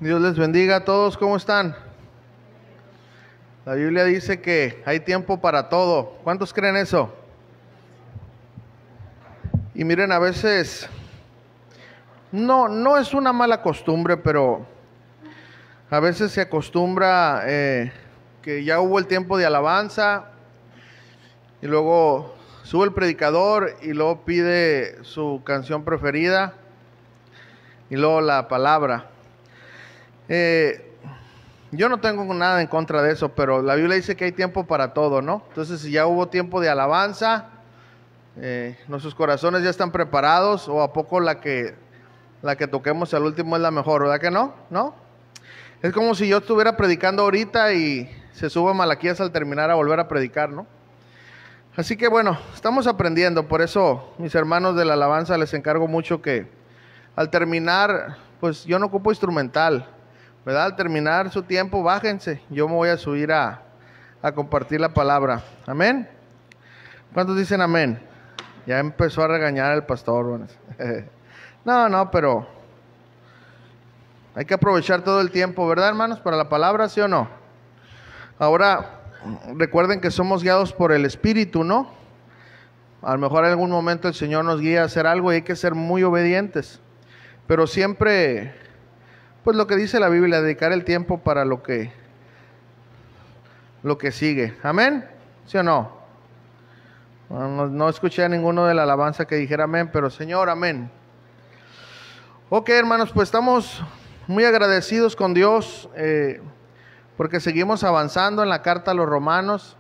Dios les bendiga a todos, ¿cómo están? La Biblia dice que hay tiempo para todo. ¿Cuántos creen eso? Y miren, a veces no es una mala costumbre, pero a veces se acostumbra que ya hubo el tiempo de alabanza y luego sube el predicador y luego pide su canción preferida y luego la palabra. Yo no tengo nada en contra de eso, pero la Biblia dice que hay tiempo para todo, ¿no? Entonces, si ya hubo tiempo de alabanza, nuestros corazones ya están preparados, o a poco la que toquemos al último es la mejor, ¿verdad que no? ¿No? Es como si yo estuviera predicando ahorita y se suba Malaquías al terminar a volver a predicar, ¿no? Así que bueno, estamos aprendiendo, por eso mis hermanos de la alabanza les encargo mucho que al terminar, pues yo no ocupo instrumental, ¿verdad? Al terminar su tiempo, bájense, yo me voy a subir a compartir la palabra. ¿Amén? ¿Cuántos dicen amén? Ya empezó a regañar el pastor. Bueno. No, pero hay que aprovechar todo el tiempo, ¿verdad, hermanos? Para la palabra, ¿sí o no? Ahora, recuerden que somos guiados por el Espíritu, ¿no? A lo mejor en algún momento el Señor nos guía a hacer algo y hay que ser muy obedientes. Pero siempre, pues lo que dice la Biblia, dedicar el tiempo para lo que sigue. ¿Amén? ¿Sí o no? No escuché a ninguno de la alabanza que dijera amén, pero Señor, amén. Ok, hermanos, pues estamos muy agradecidos con Dios porque seguimos avanzando en la carta a los romanos.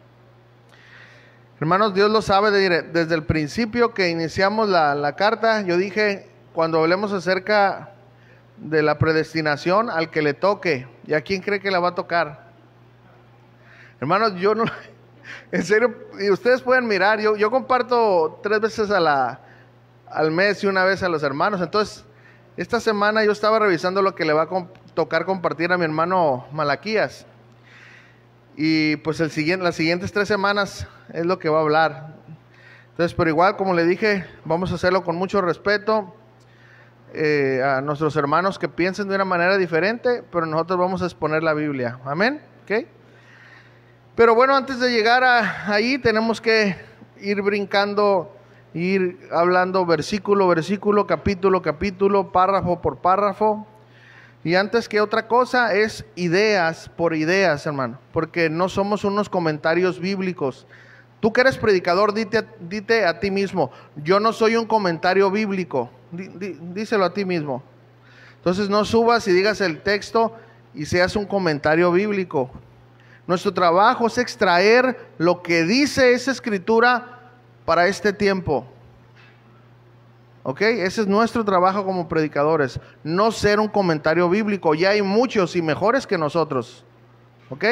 Hermanos, Dios lo sabe desde el principio que iniciamos la carta. Yo dije, cuando hablemos acerca de la predestinación, al que le toque. ¿Y a quién cree que la va a tocar? Hermanos, yo no... En serio, y ustedes pueden mirar, yo comparto 3 veces al mes y una vez a los hermanos. Entonces, esta semana yo estaba revisando lo que le va a tocar compartir a mi hermano Malaquías. Y pues las siguientes 3 semanas es lo que va a hablar. Entonces, pero igual, como le dije, vamos a hacerlo con mucho respeto a nuestros hermanos que piensen de una manera diferente, pero nosotros vamos a exponer la Biblia. Amén. ¿Ok? Pero bueno, antes de llegar ahí tenemos que ir brincando, ir hablando versículo, capítulo, párrafo por párrafo. Y antes que otra cosa es ideas por ideas, hermano, porque no somos unos comentarios bíblicos. Tú que eres predicador, dite a ti mismo, yo no soy un comentario bíblico. Díselo a ti mismo. Entonces no subas y digas el texto y seas un comentario bíblico. Nuestro trabajo es extraer lo que dice esa escritura para este tiempo. ¿Ok? Ese es nuestro trabajo como predicadores. No ser un comentario bíblico. Ya hay muchos y mejores que nosotros. ¿Ok?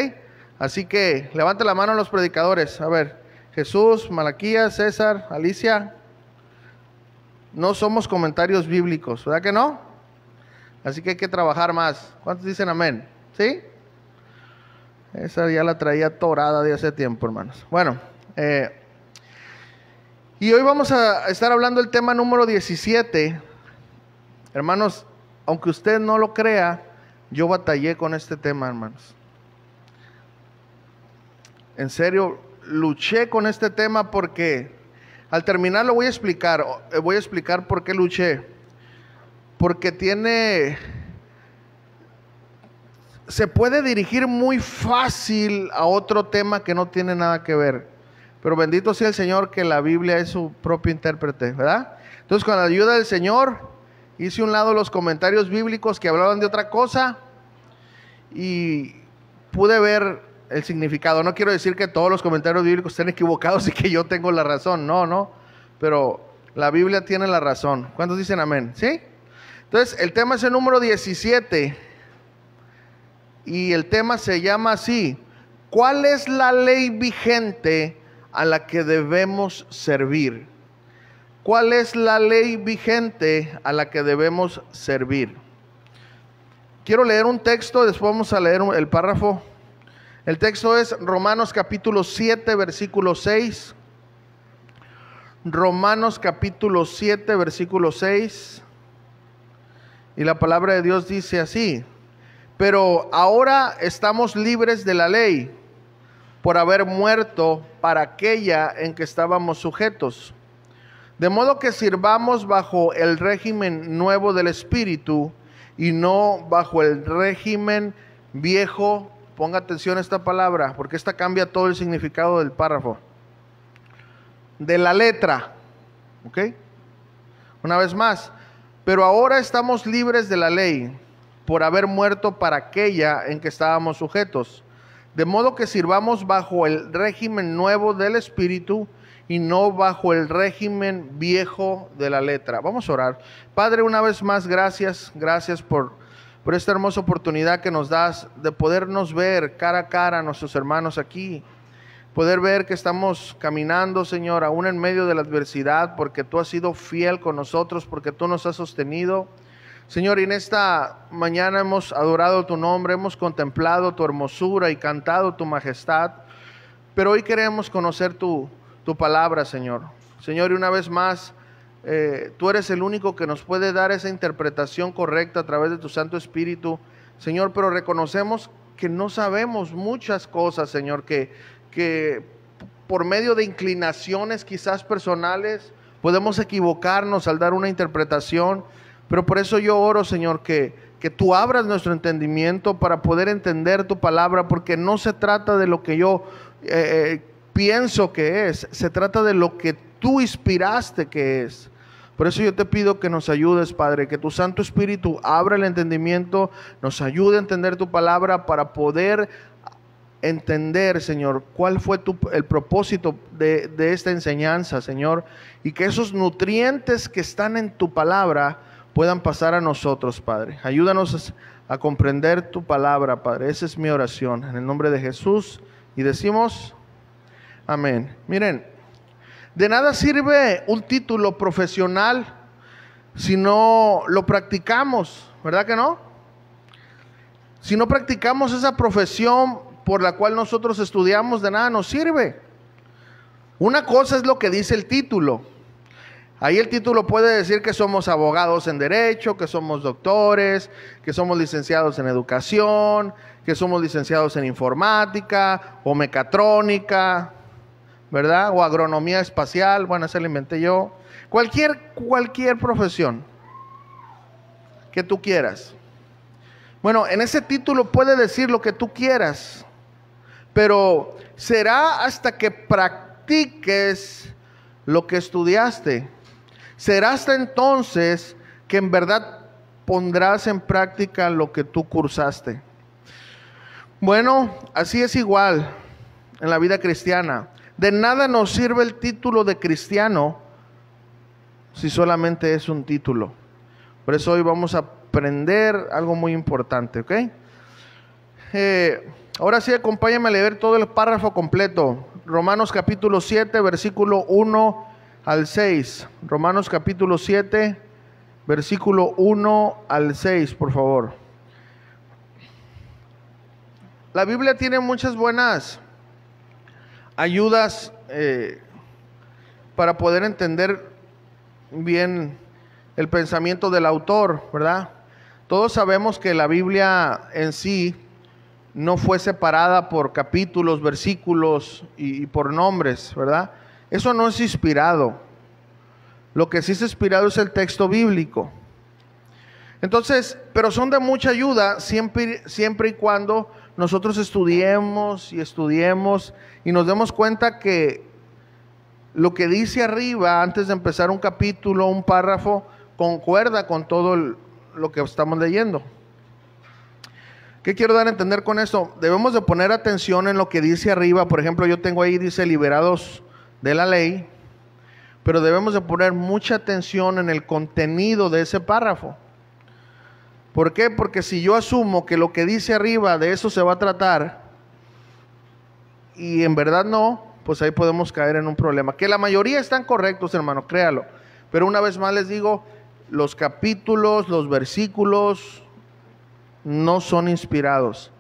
Así que levante la mano a los predicadores. A ver, Jesús, Malaquías, César, Alicia. No somos comentarios bíblicos, ¿verdad que no? Así que hay que trabajar más. ¿Cuántos dicen amén? ¿Sí? Esa ya la traía atorada de hace tiempo, hermanos. Bueno, y hoy vamos a estar hablando del tema número 17. Hermanos, aunque usted no lo crea, yo batallé con este tema, hermanos. En serio, luché con este tema porque al terminar lo voy a explicar por qué luché. Porque se puede dirigir muy fácil a otro tema que no tiene nada que ver. Pero bendito sea el Señor que la Biblia es su propio intérprete, ¿verdad? Entonces, con la ayuda del Señor, hice a un lado los comentarios bíblicos que hablaban de otra cosa y pude ver el significado. No quiero decir que todos los comentarios bíblicos estén equivocados y que yo tengo la razón, no. Pero la Biblia tiene la razón. ¿Cuántos dicen amén? ¿Sí? Entonces, el tema es el número 17. Y el tema se llama así: ¿cuál es la ley vigente a la que debemos servir? ¿Cuál es la ley vigente a la que debemos servir? Quiero leer un texto, después vamos a leer el párrafo. El texto es Romanos capítulo 7, versículo 6. Romanos capítulo 7, versículo 6. Y la palabra de Dios dice así: pero ahora estamos libres de la ley por haber muerto para aquella en que estábamos sujetos. De modo que sirvamos bajo el régimen nuevo del Espíritu y no bajo el régimen viejo. Ponga atención a esta palabra, porque esta cambia todo el significado del párrafo. De la letra, ¿ok? Una vez más, pero ahora estamos libres de la ley por haber muerto para aquella en que estábamos sujetos. De modo que sirvamos bajo el régimen nuevo del Espíritu y no bajo el régimen viejo de la letra. Vamos a orar. Padre, una vez más, gracias por esta hermosa oportunidad que nos das de podernos ver cara a cara a nuestros hermanos aquí. Poder ver que estamos caminando, Señor, aún en medio de la adversidad, porque tú has sido fiel con nosotros, porque tú nos has sostenido. Señor, y en esta mañana hemos adorado tu nombre, hemos contemplado tu hermosura y cantado tu majestad, pero hoy queremos conocer tu palabra, Señor. Señor, y una vez más, tú eres el único que nos puede dar esa interpretación correcta a través de tu Santo Espíritu, Señor, pero reconocemos que no sabemos muchas cosas, Señor, que por medio de inclinaciones quizás personales podemos equivocarnos al dar una interpretación. Pero por eso yo oro, Señor, que tú abras nuestro entendimiento para poder entender tu palabra, porque no se trata de lo que yo pienso que es, se trata de lo que tú inspiraste que es. Por eso yo te pido que nos ayudes, Padre, que tu Santo Espíritu abra el entendimiento, nos ayude a entender tu palabra para poder entender, Señor, cuál fue el propósito de esta enseñanza, Señor, y que esos nutrientes que están en tu palabra puedan pasar a nosotros, Padre. Ayúdanos a comprender tu palabra, Padre. Esa es mi oración, en el nombre de Jesús. Y decimos, amén. Miren, de nada sirve un título profesional si no lo practicamos, ¿verdad que no? Si no practicamos esa profesión por la cual nosotros estudiamos, de nada nos sirve. Una cosa es lo que dice el título. Ahí el título puede decir que somos abogados en derecho, que somos doctores, que somos licenciados en educación, que somos licenciados en informática o mecatrónica, ¿verdad? O agronomía espacial, bueno, esa la inventé yo. Cualquier profesión que tú quieras. Bueno, en ese título puede decir lo que tú quieras, pero será hasta que practiques lo que estudiaste. Será hasta entonces que en verdad pondrás en práctica lo que tú cursaste. Bueno, así es igual en la vida cristiana. De nada nos sirve el título de cristiano si solamente es un título. Por eso hoy vamos a aprender algo muy importante, ¿ok? Ahora sí, acompáñame a leer todo el párrafo completo. Romanos capítulo 7, versículo 1 al 6. Romanos capítulo 7, versículo 1 al 6, por favor. La Biblia tiene muchas buenas ayudas para poder entender bien el pensamiento del autor, ¿verdad? Todos sabemos que la Biblia en sí no fue separada por capítulos, versículos y por nombres, ¿verdad? Eso no es inspirado. Lo que sí es inspirado es el texto bíblico. Entonces, pero son de mucha ayuda siempre y cuando nosotros estudiemos y nos demos cuenta que lo que dice arriba antes de empezar un capítulo, un párrafo, concuerda con todo lo que estamos leyendo. ¿Qué quiero dar a entender con esto? Debemos de poner atención en lo que dice arriba. Por ejemplo, yo tengo ahí, dice liberados de la ley, pero debemos de poner mucha atención en el contenido de ese párrafo. ¿Por qué? Porque si yo asumo que lo que dice arriba de eso se va a tratar y en verdad no, pues ahí podemos caer en un problema. Que la mayoría están correctos, hermano, créalo. Pero una vez más les digo, los capítulos, los versículos no son inspirados.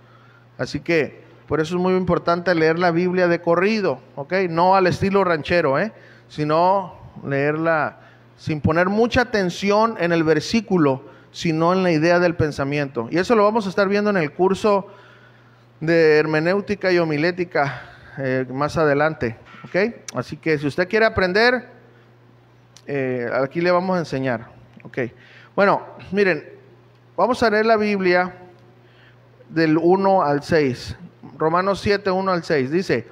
Así que por eso es muy importante leer la Biblia de corrido, ¿ok? No al estilo ranchero, sino leerla sin poner mucha atención en el versículo, sino en la idea del pensamiento. Y eso lo vamos a estar viendo en el curso de hermenéutica y homilética más adelante, ¿ok? Así que si usted quiere aprender, aquí le vamos a enseñar, ¿ok? Bueno, miren, vamos a leer la Biblia del 1 al 6. Romanos 7, 1 al 6. Dice: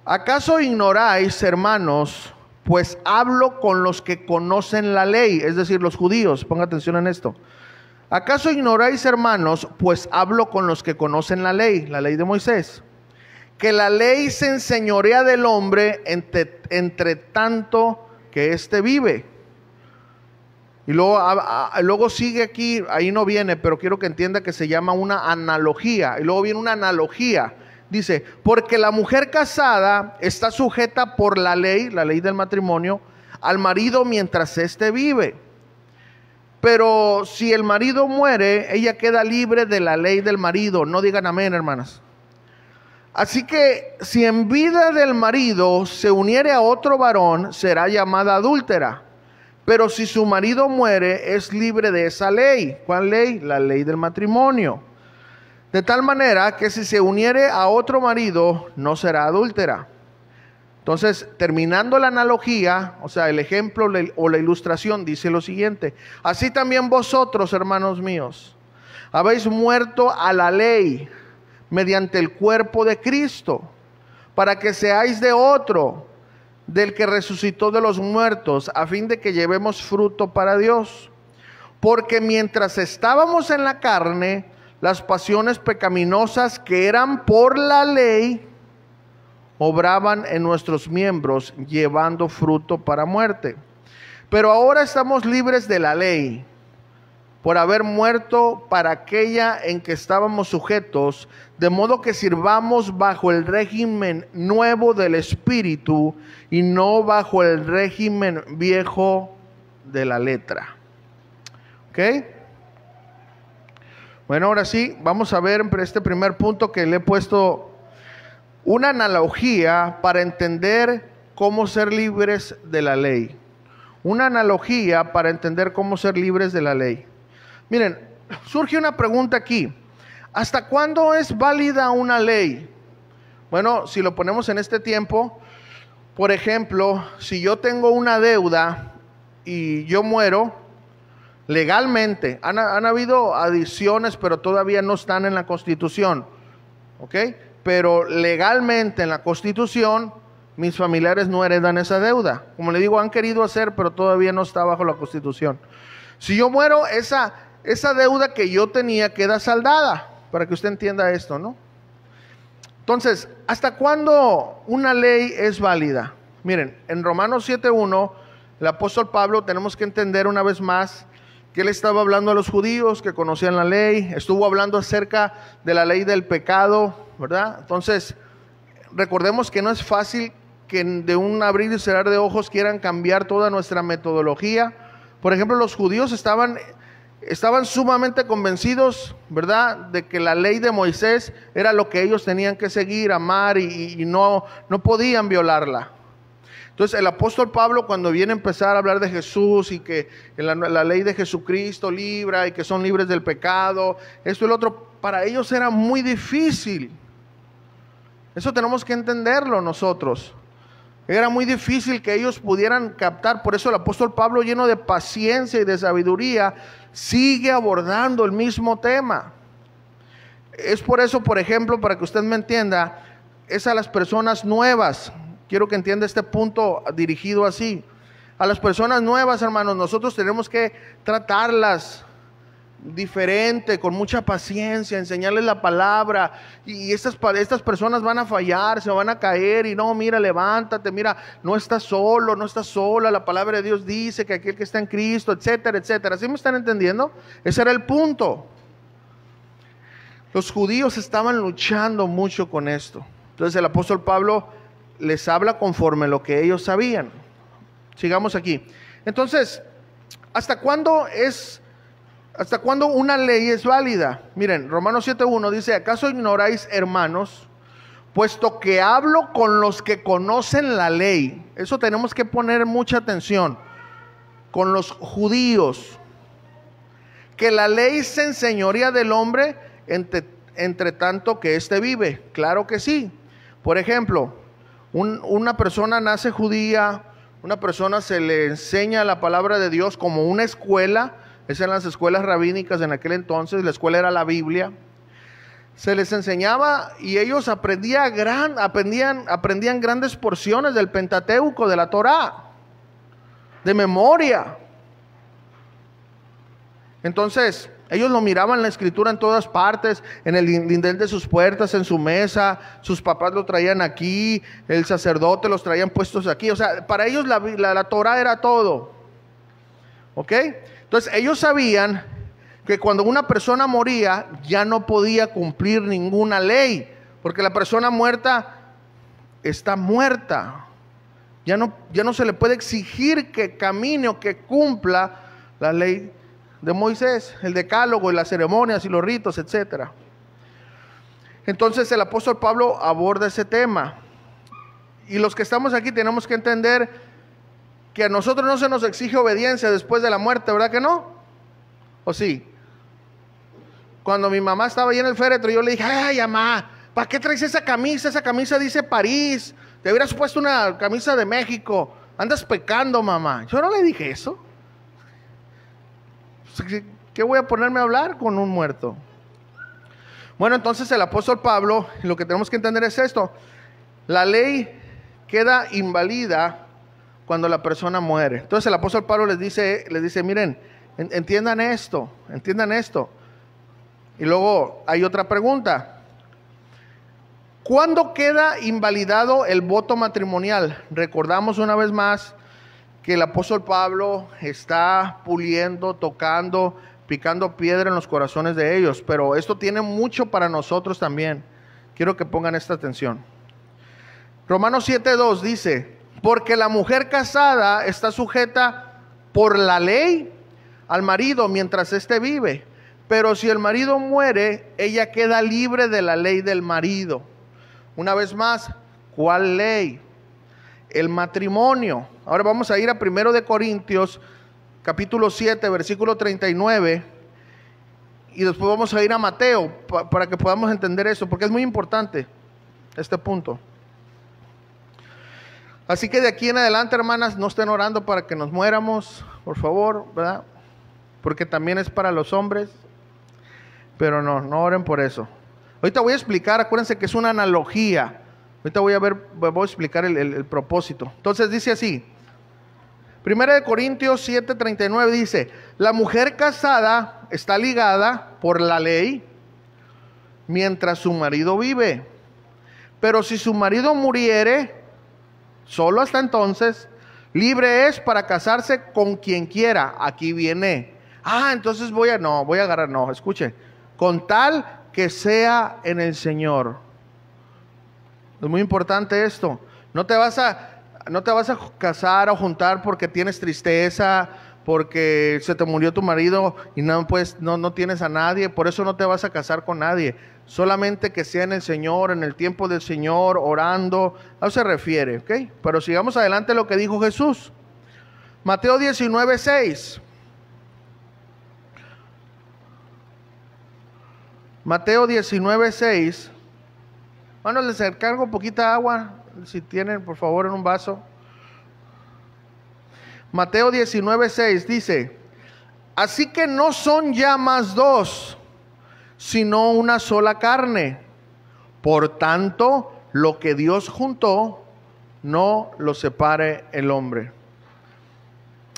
¿acaso ignoráis, hermanos, pues hablo con los que conocen la ley? Es decir, los judíos, ponga atención en esto. ¿Acaso ignoráis, hermanos, pues hablo con los que conocen la ley de Moisés? Que la ley se enseñorea del hombre entre tanto que éste vive. Y luego sigue aquí, ahí no viene, pero quiero que entienda que se llama una analogía. Y luego viene una analogía. Dice: porque la mujer casada está sujeta por la ley del matrimonio, al marido mientras éste vive. Pero si el marido muere, ella queda libre de la ley del marido. No digan amén, hermanas. Así que si en vida del marido se uniere a otro varón, será llamada adúltera. Pero si su marido muere, es libre de esa ley. ¿Cuál ley? La ley del matrimonio. De tal manera que si se uniere a otro marido, no será adúltera. Entonces, terminando la analogía, o sea, el ejemplo o la ilustración, dice lo siguiente: así también vosotros, hermanos míos, habéis muerto a la ley mediante el cuerpo de Cristo, para que seáis de otro, del que resucitó de los muertos, a fin de que llevemos fruto para Dios. Porque mientras estábamos en la carne, las pasiones pecaminosas que eran por la ley obraban en nuestros miembros, llevando fruto para muerte. Pero ahora estamos libres de la ley, por haber muerto para aquella en que estábamos sujetos, de modo que sirvamos bajo el régimen nuevo del Espíritu y no bajo el régimen viejo de la letra. ¿Ok? Bueno, ahora sí, vamos a ver este primer punto que le he puesto una analogía para entender cómo ser libres de la ley. Una analogía para entender cómo ser libres de la ley. Miren, surge una pregunta aquí: ¿hasta cuándo es válida una ley? Bueno, si lo ponemos en este tiempo, por ejemplo, si yo tengo una deuda y yo muero, legalmente, han habido adiciones, pero todavía no están en la Constitución, ¿ok? Pero legalmente en la Constitución, mis familiares no heredan esa deuda. Como le digo, han querido hacer, pero todavía no está bajo la Constitución. Si yo muero, esa deuda que yo tenía queda saldada, para que usted entienda esto, ¿no? Entonces, ¿hasta cuándo una ley es válida? Miren, en Romanos 7:1, el apóstol Pablo, tenemos que entender una vez más que él estaba hablando a los judíos que conocían la ley, estuvo hablando acerca de la ley del pecado, ¿verdad? Entonces, recordemos que no es fácil que de un abrir y cerrar de ojos quieran cambiar toda nuestra metodología. Por ejemplo, los judíos estaban sumamente convencidos, ¿verdad?, de que la ley de Moisés era lo que ellos tenían que seguir, amar y no podían violarla. Entonces el apóstol Pablo, cuando viene a empezar a hablar de Jesús y que la ley de Jesucristo libra y que son libres del pecado, esto y lo otro, para ellos era muy difícil. Eso tenemos que entenderlo nosotros. Era muy difícil que ellos pudieran captar. Por eso el apóstol Pablo, lleno de paciencia y de sabiduría, sigue abordando el mismo tema. Es por eso, por ejemplo, para que usted me entienda, es a las personas nuevas. Quiero que entienda este punto dirigido así. A las personas nuevas, hermanos, nosotros tenemos que tratarlas diferente, con mucha paciencia, enseñarles la palabra. Y estas personas van a fallar, se van a caer. Y no, mira, levántate, mira, no estás solo, no estás sola. La palabra de Dios dice que aquel que está en Cristo, etcétera, etcétera. ¿Sí me están entendiendo? Ese era el punto. Los judíos estaban luchando mucho con esto. Entonces el apóstol Pablo les habla conforme lo que ellos sabían. Sigamos aquí. Entonces, ¿hasta cuándo una ley es válida? Miren, Romanos 7:1 dice: ¿acaso ignoráis, hermanos, puesto que hablo con los que conocen la ley? Eso tenemos que poner mucha atención. Con los judíos, que la ley se enseñorea del hombre entre tanto que éste vive. Claro que sí. Por ejemplo, una persona nace judía, una persona se le enseña la palabra de Dios como una escuela. Esas eran las escuelas rabínicas en aquel entonces, la escuela era la Biblia. Se les enseñaba y ellos aprendían grandes porciones del Pentateuco, de la Torá, de memoria. Entonces, ellos lo miraban en la escritura en todas partes, en el lindel de sus puertas, en su mesa, sus papás lo traían aquí, el sacerdote los traían puestos aquí. O sea, para ellos la Torá era todo. ¿Ok? Entonces, ellos sabían que cuando una persona moría, ya no podía cumplir ninguna ley, porque la persona muerta está muerta. Ya no se le puede exigir que camine o que cumpla la ley de Moisés, el decálogo y las ceremonias y los ritos, etcétera. Entonces el apóstol Pablo aborda ese tema. Y los que estamos aquí tenemos que entender que a nosotros no se nos exige obediencia después de la muerte, ¿verdad que no? ¿O sí? Cuando mi mamá estaba ahí en el féretro, yo le dije: ay, mamá, ¿para qué traes esa camisa? Esa camisa dice París, te hubieras puesto una camisa de México, andas pecando, mamá. Yo no le dije eso. ¿Qué voy a ponerme a hablar con un muerto? Bueno, entonces el apóstol Pablo, lo que tenemos que entender es esto: la ley queda inválida cuando la persona muere. Entonces el apóstol Pablo les dice, miren, entiendan esto. Y luego hay otra pregunta: ¿cuándo queda invalidado el voto matrimonial? Recordamos una vez más que el apóstol Pablo está puliendo, tocando, picando piedra en los corazones de ellos, pero esto tiene mucho para nosotros también. Quiero que pongan esta atención. Romanos 7:2 dice: porque la mujer casada está sujeta por la ley al marido mientras éste vive, pero si el marido muere, ella queda libre de la ley del marido. Una vez más, ¿cuál ley? El matrimonio. Ahora vamos a ir a 1 de Corintios capítulo 7 versículo 39 y después vamos a ir a Mateo para que podamos entender eso, porque es muy importante este punto. Así que de aquí en adelante, hermanas, no estén orando para que nos muéramos, por favor, ¿verdad? Porque también es para los hombres, pero no oren por eso. Ahorita voy a explicar, acuérdense que es una analogía. Ahorita voy a explicar el propósito. Entonces dice así, 1 de Corintios 7:39 dice: la mujer casada está ligada por la ley mientras su marido vive, pero si su marido muriere, solo hasta entonces, libre es para casarse con quien quiera. Aquí viene, entonces escuche, con tal que sea en el Señor. Es muy importante esto. No te vas a casar o juntar porque tienes tristeza, porque se te murió tu marido y no tienes a nadie. Por eso no te vas a casar con nadie. Solamente que sea en el Señor, en el tiempo del Señor, orando. A eso se refiere, ¿ok? Pero sigamos adelante lo que dijo Jesús. Mateo 19:6. Mateo 19:6. Bueno, les encargo poquita agua, si tienen, por favor, en un vaso. Mateo 19:6 dice: así que no son ya más dos, sino una sola carne. Por tanto, lo que Dios juntó, no lo separe el hombre.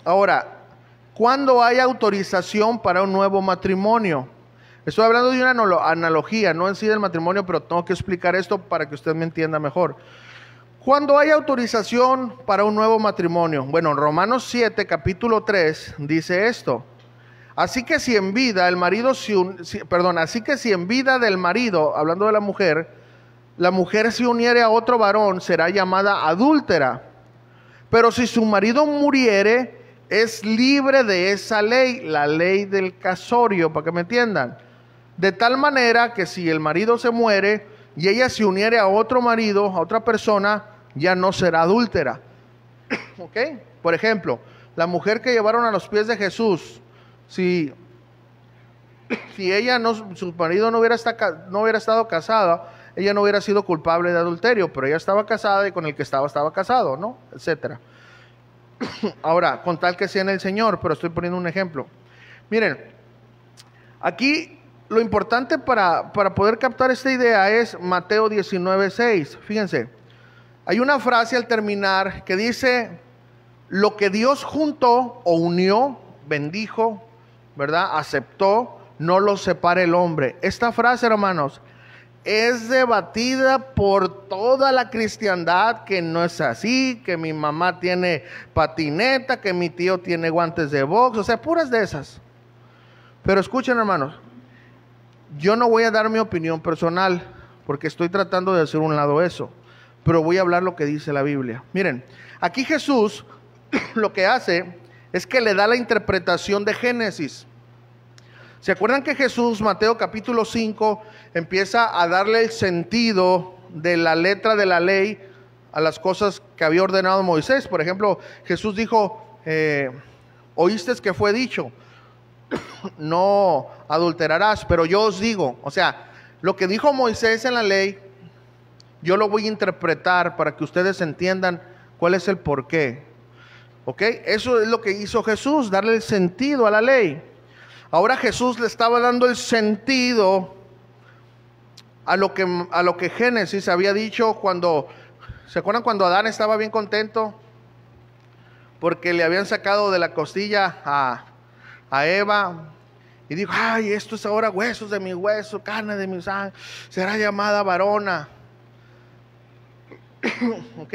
Ahora, ¿cuándo hay autorización para un nuevo matrimonio? Estoy hablando de una analogía, no en sí del matrimonio, pero tengo que explicar esto para que usted me entienda mejor. ¿Cuándo hay autorización para un nuevo matrimonio? Bueno, en Romanos 7, capítulo 3, dice esto: así que si en vida del marido, hablando de la mujer se uniere a otro varón, será llamada adúltera. Pero si su marido muriere, es libre de esa ley, la ley del casorio, para que me entiendan. De tal manera que si el marido se muere y ella se uniere a otro marido, a otra persona, ya no será adúltera. ¿Ok? Por ejemplo, la mujer que llevaron a los pies de Jesús, si si ella no, su marido no hubiera estado casada, ella no hubiera sido culpable de adulterio, pero ella estaba casada y con el que estaba casado, ¿no? Etcétera. Ahora, con tal que sea en el Señor, pero estoy poniendo un ejemplo. Miren, aquí lo importante para poder captar esta idea es Mateo 19:6. Fíjense, hay una frase al terminar que dice: lo que Dios juntó o unió, bendijo, ¿verdad? Aceptó, no lo separe el hombre. Esta frase, hermanos, es debatida por toda la cristiandad, que no es así, que mi mamá tiene patineta, que mi tío tiene guantes de box, o sea, puras de esas. Pero escuchen, hermanos, yo no voy a dar mi opinión personal, porque estoy tratando de hacer un lado eso, pero voy a hablar lo que dice la Biblia. Miren, aquí Jesús lo que hace es que le da la interpretación de Génesis. ¿Se acuerdan que Jesús, Mateo capítulo 5, empieza a darle el sentido de la letra de la ley a las cosas que había ordenado Moisés? Por ejemplo, Jesús dijo, oíste que fue dicho, no adulterarás, pero yo os digo, o sea, lo que dijo Moisés en la ley, yo lo voy a interpretar para que ustedes entiendan cuál es el porqué. ¿Ok? Eso es lo que hizo Jesús, darle el sentido a la ley. Ahora Jesús le estaba dando el sentido a lo que Génesis había dicho cuando, ¿se acuerdan cuando Adán estaba bien contento? Porque le habían sacado de la costilla a Eva, y dijo, ay, esto es ahora huesos de mi hueso, carne de mi sangre, será llamada varona. ¿Ok?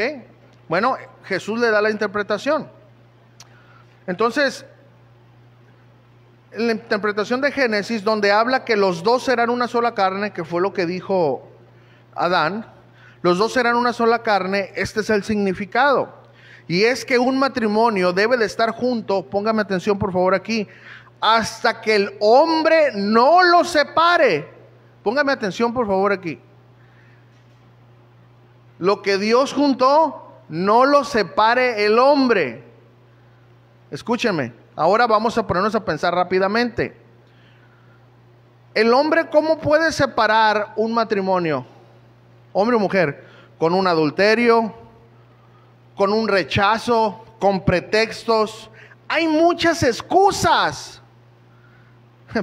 Bueno, Jesús le da la interpretación. Entonces, en la interpretación de Génesis, donde habla que los dos serán una sola carne, que fue lo que dijo Adán, los dos serán una sola carne, este es el significado. Y es que un matrimonio debe de estar junto, póngame atención por favor aquí, hasta que el hombre no lo separe. Póngame atención por favor aquí. Lo que Dios juntó, no lo separe el hombre. Escúchenme. Ahora vamos a ponernos a pensar rápidamente. El hombre, ¿cómo puede separar un matrimonio? Hombre o mujer, con un adulterio, con un rechazo, con pretextos. Hay muchas excusas.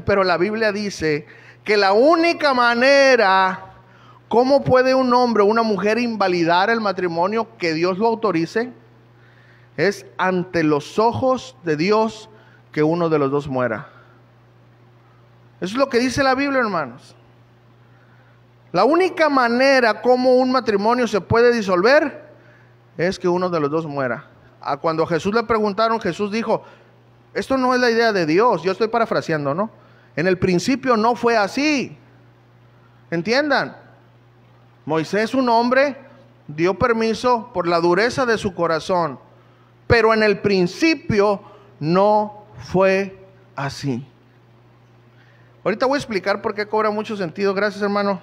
Pero la Biblia dice que la única manera, ¿cómo puede un hombre o una mujer invalidar el matrimonio que Dios lo autorice? Es ante los ojos de Dios que uno de los dos muera. Eso es lo que dice la Biblia, hermanos. La única manera como un matrimonio se puede disolver es que uno de los dos muera. Cuando a Jesús le preguntaron, Jesús dijo, esto no es la idea de Dios. Yo estoy parafraseando, ¿no? En el principio no fue así. Entiendan. Moisés, un hombre, dio permiso por la dureza de su corazón. Pero en el principio no fue así. Ahorita voy a explicar por qué cobra mucho sentido. Gracias, hermano.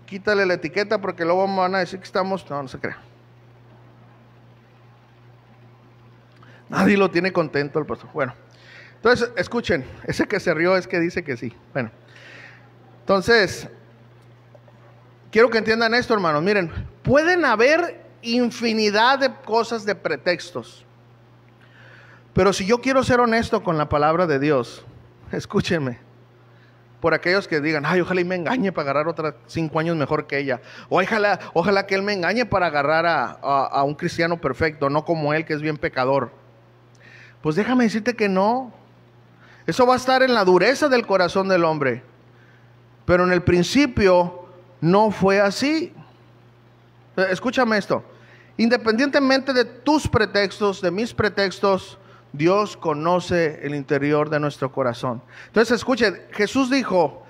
Quítale la etiqueta porque luego me van a decir que estamos... No se crea. Nadie lo tiene contento el pastor. Bueno, entonces escuchen. Ese que se rió es que dice que sí. Bueno, entonces quiero que entiendan esto, hermanos. Miren, pueden haber infinidad de cosas, de pretextos, pero si yo quiero ser honesto con la palabra de Dios, escúchenme, por aquellos que digan, ay, ojalá y me engañe para agarrar otras 5 años mejor que ella, o ojalá que él me engañe para agarrar a un cristiano perfecto, no como él que es bien pecador. Pues déjame decirte que no, eso va a estar en la dureza del corazón del hombre, pero en el principio no fue así. Escúchame esto. Independientemente de tus pretextos, de mis pretextos, Dios conoce el interior de nuestro corazón. Entonces escuchen, Jesús dijo,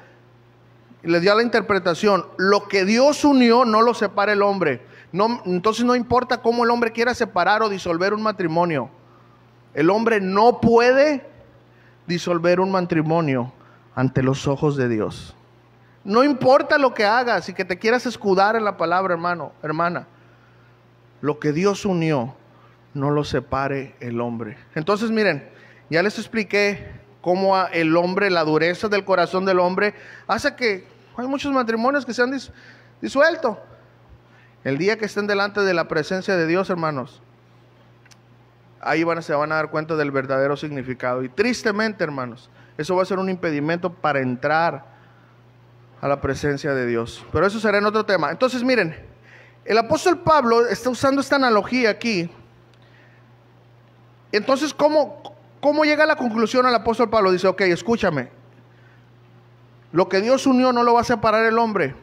y le dio la interpretación, lo que Dios unió no lo separa el hombre. No, entonces no importa cómo el hombre quiera separar o disolver un matrimonio. El hombre no puede disolver un matrimonio ante los ojos de Dios. No importa lo que hagas y que te quieras escudar en la palabra, hermano, hermana. Lo que Dios unió, no lo separe el hombre. Entonces miren, ya les expliqué cómo el hombre, la dureza del corazón del hombre, hace que hay muchos matrimonios que se han disuelto. El día que estén delante de la presencia de Dios, hermanos, ahí se van a dar cuenta del verdadero significado. Y tristemente, hermanos, eso va a ser un impedimento para entrar a la presencia de Dios. Pero eso será en otro tema. Entonces, miren, el apóstol Pablo está usando esta analogía aquí. Entonces, ¿cómo llega a la conclusión el apóstol Pablo? Dice, ok, escúchame. Lo que Dios unió no lo va a separar el hombre.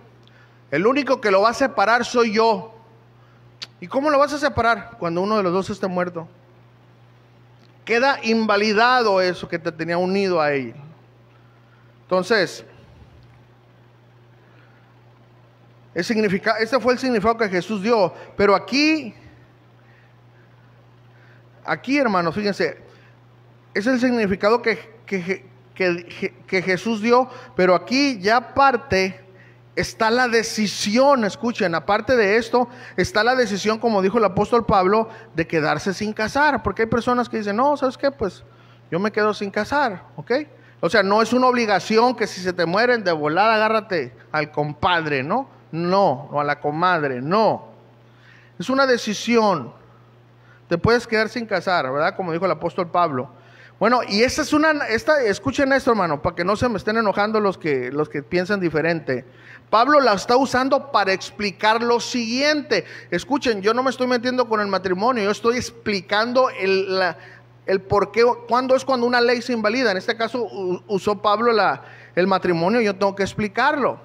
El único que lo va a separar soy yo. ¿Y cómo lo vas a separar? Cuando uno de los dos esté muerto. Queda invalidado eso que te tenía unido a él. Entonces, ese fue el significado que Jesús dio. Pero aquí, hermanos, fíjense, es el significado que Jesús dio. Pero aquí ya aparte está la decisión, escuchen, aparte de esto, está la decisión, como dijo el apóstol Pablo, de quedarse sin casar. Porque hay personas que dicen, no, ¿sabes qué? Pues yo me quedo sin casar, ¿ok? O sea, no es una obligación que si se te mueren de volada, agárrate al compadre, ¿no? No, o a la comadre, no. Es una decisión. Te puedes quedar sin casar, ¿verdad? Como dijo el apóstol Pablo. Bueno, y escuchen esto, hermano, para que no se me estén enojando los que piensan diferente. Pablo la está usando para explicar lo siguiente. Escuchen, yo no me estoy metiendo con el matrimonio, yo estoy explicando el por qué, cuando una ley se invalida. En este caso usó Pablo el matrimonio, yo tengo que explicarlo.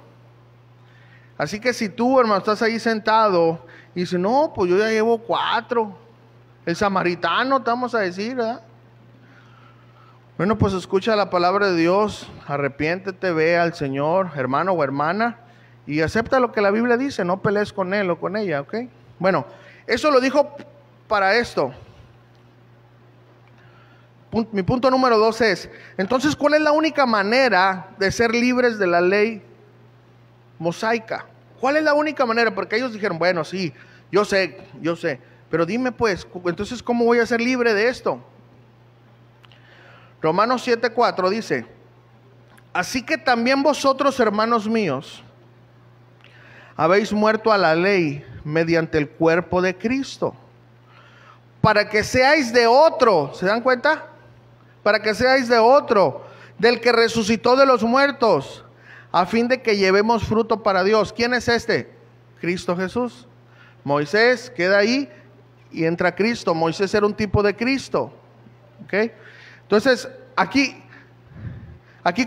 Así que si tú, hermano, estás ahí sentado y dices, no, pues yo ya llevo 4, el samaritano, te vamos a decir, ¿verdad? Bueno, pues escucha la palabra de Dios, arrepiéntete, ve al Señor, hermano o hermana, y acepta lo que la Biblia dice, no pelees con él o con ella, ¿ok? Bueno, eso lo dijo para esto. Mi punto número 2 es, entonces, ¿cuál es la única manera de ser libres de la ley mosaica? ¿Cuál es la única manera? Porque ellos dijeron, bueno, sí, yo sé, pero dime pues, entonces, ¿cómo voy a ser libre de esto? Romanos 7:4 dice, así que también vosotros, hermanos míos, habéis muerto a la ley mediante el cuerpo de Cristo, para que seáis de otro, ¿se dan cuenta? Para que seáis de otro, del que resucitó de los muertos, a fin de que llevemos fruto para Dios. ¿Quién es este? Cristo Jesús. Moisés queda ahí y entra Cristo. Moisés era un tipo de Cristo, ¿ok? Entonces, aquí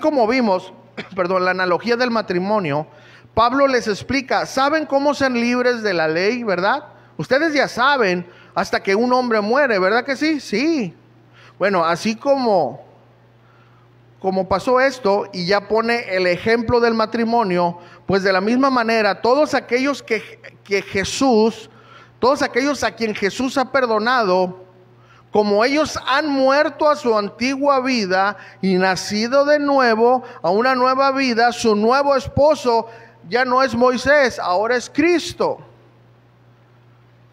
como vimos, perdón, la analogía del matrimonio, Pablo les explica, ¿saben cómo ser libres de la ley, verdad? Ustedes ya saben, hasta que un hombre muere, ¿verdad que sí? Sí. Bueno, así como pasó esto, y ya pone el ejemplo del matrimonio, pues de la misma manera, todos aquellos todos aquellos a quien Jesús ha perdonado, como ellos han muerto a su antigua vida y nacido de nuevo a una nueva vida, su nuevo esposo ya no es Moisés, ahora es Cristo.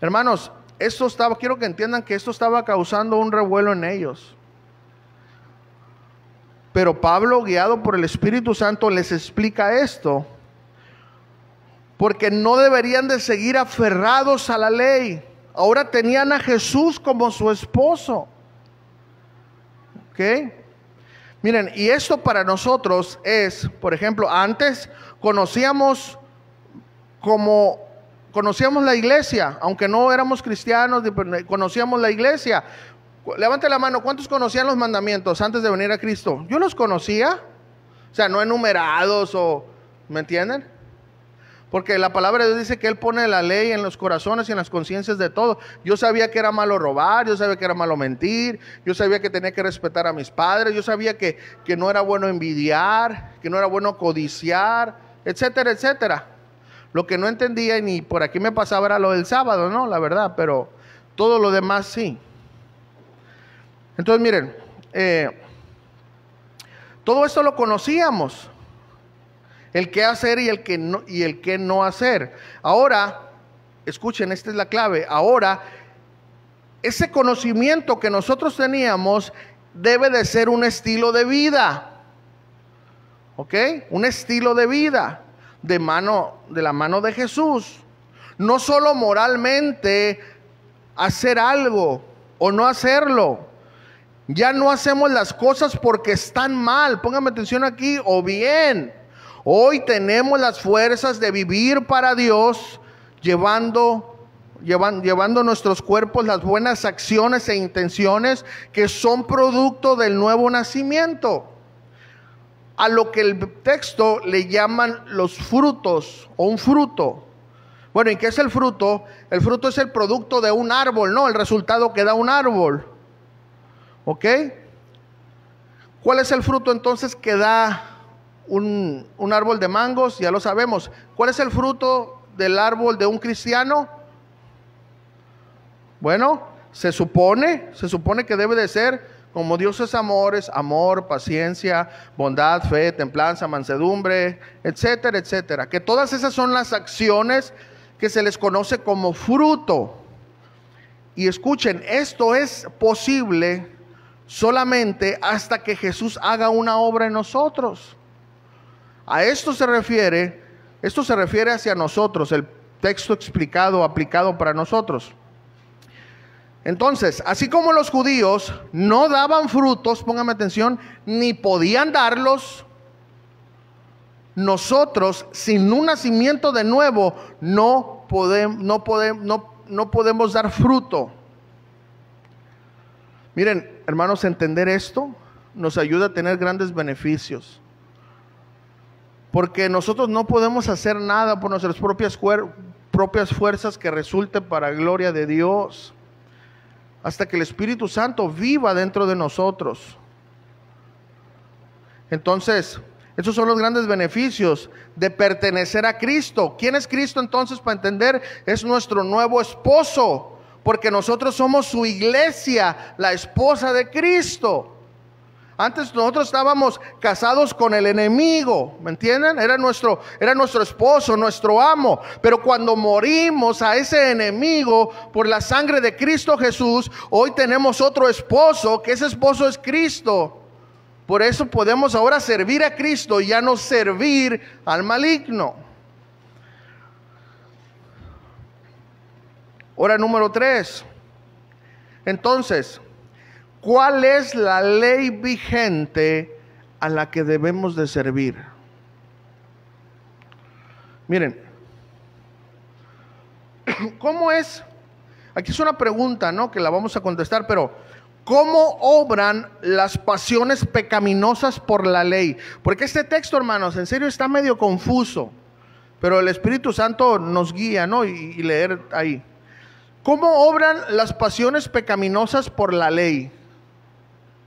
Hermanos, quiero que entiendan que esto estaba causando un revuelo en ellos. Pero Pablo, guiado por el Espíritu Santo, les explica esto, porque no deberían de seguir aferrados a la ley. Ahora tenían a Jesús como su esposo. ¿Ok? Miren, y esto para nosotros es, por ejemplo, antes conocíamos la iglesia, aunque no éramos cristianos, conocíamos la iglesia. Levante la mano, ¿cuántos conocían los mandamientos antes de venir a Cristo? Yo los conocía, o sea, no enumerados ¿me entienden? Porque la palabra de Dios dice que Él pone la ley en los corazones y en las conciencias de todos. Yo sabía que era malo robar, yo sabía que era malo mentir, yo sabía que tenía que respetar a mis padres, yo sabía que no era bueno envidiar, que no era bueno codiciar, etcétera, etcétera. Lo que no entendía, y ni por aquí me pasaba, era lo del sábado, ¿no? La verdad, pero todo lo demás sí. Entonces miren, todo esto lo conocíamos. El qué hacer y el qué no hacer. Ahora, escuchen, esta es la clave. Ahora, ese conocimiento que nosotros teníamos debe de ser un estilo de vida. ¿Ok? Un estilo de vida de la mano de Jesús. No solo moralmente hacer algo o no hacerlo. Ya no hacemos las cosas porque están mal. Póngame atención aquí. O bien, hoy tenemos las fuerzas de vivir para Dios, llevando nuestros cuerpos las buenas acciones e intenciones que son producto del nuevo nacimiento. A lo que el texto le llaman los frutos o un fruto. Bueno, ¿y qué es el fruto? El fruto es el producto de un árbol, ¿no? El resultado que da un árbol. ¿Ok? ¿Cuál es el fruto entonces que da un árbol de mangos? Ya lo sabemos. ¿Cuál es el fruto del árbol de un cristiano? Bueno, se supone que debe de ser, como Dios es amor, paciencia, bondad, fe, templanza, mansedumbre, etcétera, etcétera. Que todas esas son las acciones que se les conoce como fruto. Y escuchen, esto es posible solamente hasta que Jesús haga una obra en nosotros. A esto se refiere hacia nosotros, el texto explicado, aplicado para nosotros. Entonces, así como los judíos no daban frutos, póngame atención, ni podían darlos, nosotros sin un nacimiento de nuevo no podemos dar fruto. Miren, hermanos, entender esto nos ayuda a tener grandes beneficios. Porque nosotros no podemos hacer nada por nuestras propias fuerzas que resulte para gloria de Dios, hasta que el Espíritu Santo viva dentro de nosotros. Entonces, esos son los grandes beneficios de pertenecer a Cristo. ¿Quién es Cristo entonces, para entender? Es nuestro nuevo esposo, porque nosotros somos su iglesia, la esposa de Cristo. Antes nosotros estábamos casados con el enemigo, ¿me entienden? Era nuestro esposo, nuestro amo. Pero cuando morimos a ese enemigo por la sangre de Cristo Jesús, hoy tenemos otro esposo, que ese esposo es Cristo. Por eso podemos ahora servir a Cristo y ya no servir al maligno. Hora número 3. Entonces, ¿cuál es la ley vigente a la que debemos de servir? Miren, ¿cómo es? Aquí es una pregunta, ¿no? Que la vamos a contestar, pero ¿cómo obran las pasiones pecaminosas por la ley? Porque este texto, hermanos, en serio está medio confuso, pero el Espíritu Santo nos guía, ¿no? Y leer ahí. ¿Cómo obran las pasiones pecaminosas por la ley?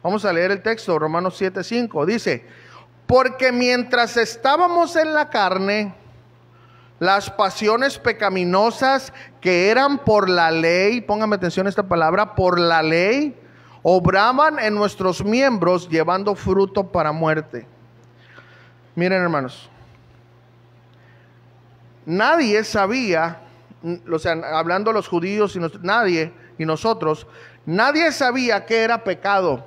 Vamos a leer el texto, Romanos 7:5. Dice: porque mientras estábamos en la carne, las pasiones pecaminosas que eran por la ley, póngame atención a esta palabra, por la ley, obraban en nuestros miembros, llevando fruto para muerte. Miren, hermanos, nadie sabía, o sea, hablando los judíos y nosotros, nadie sabía qué era pecado.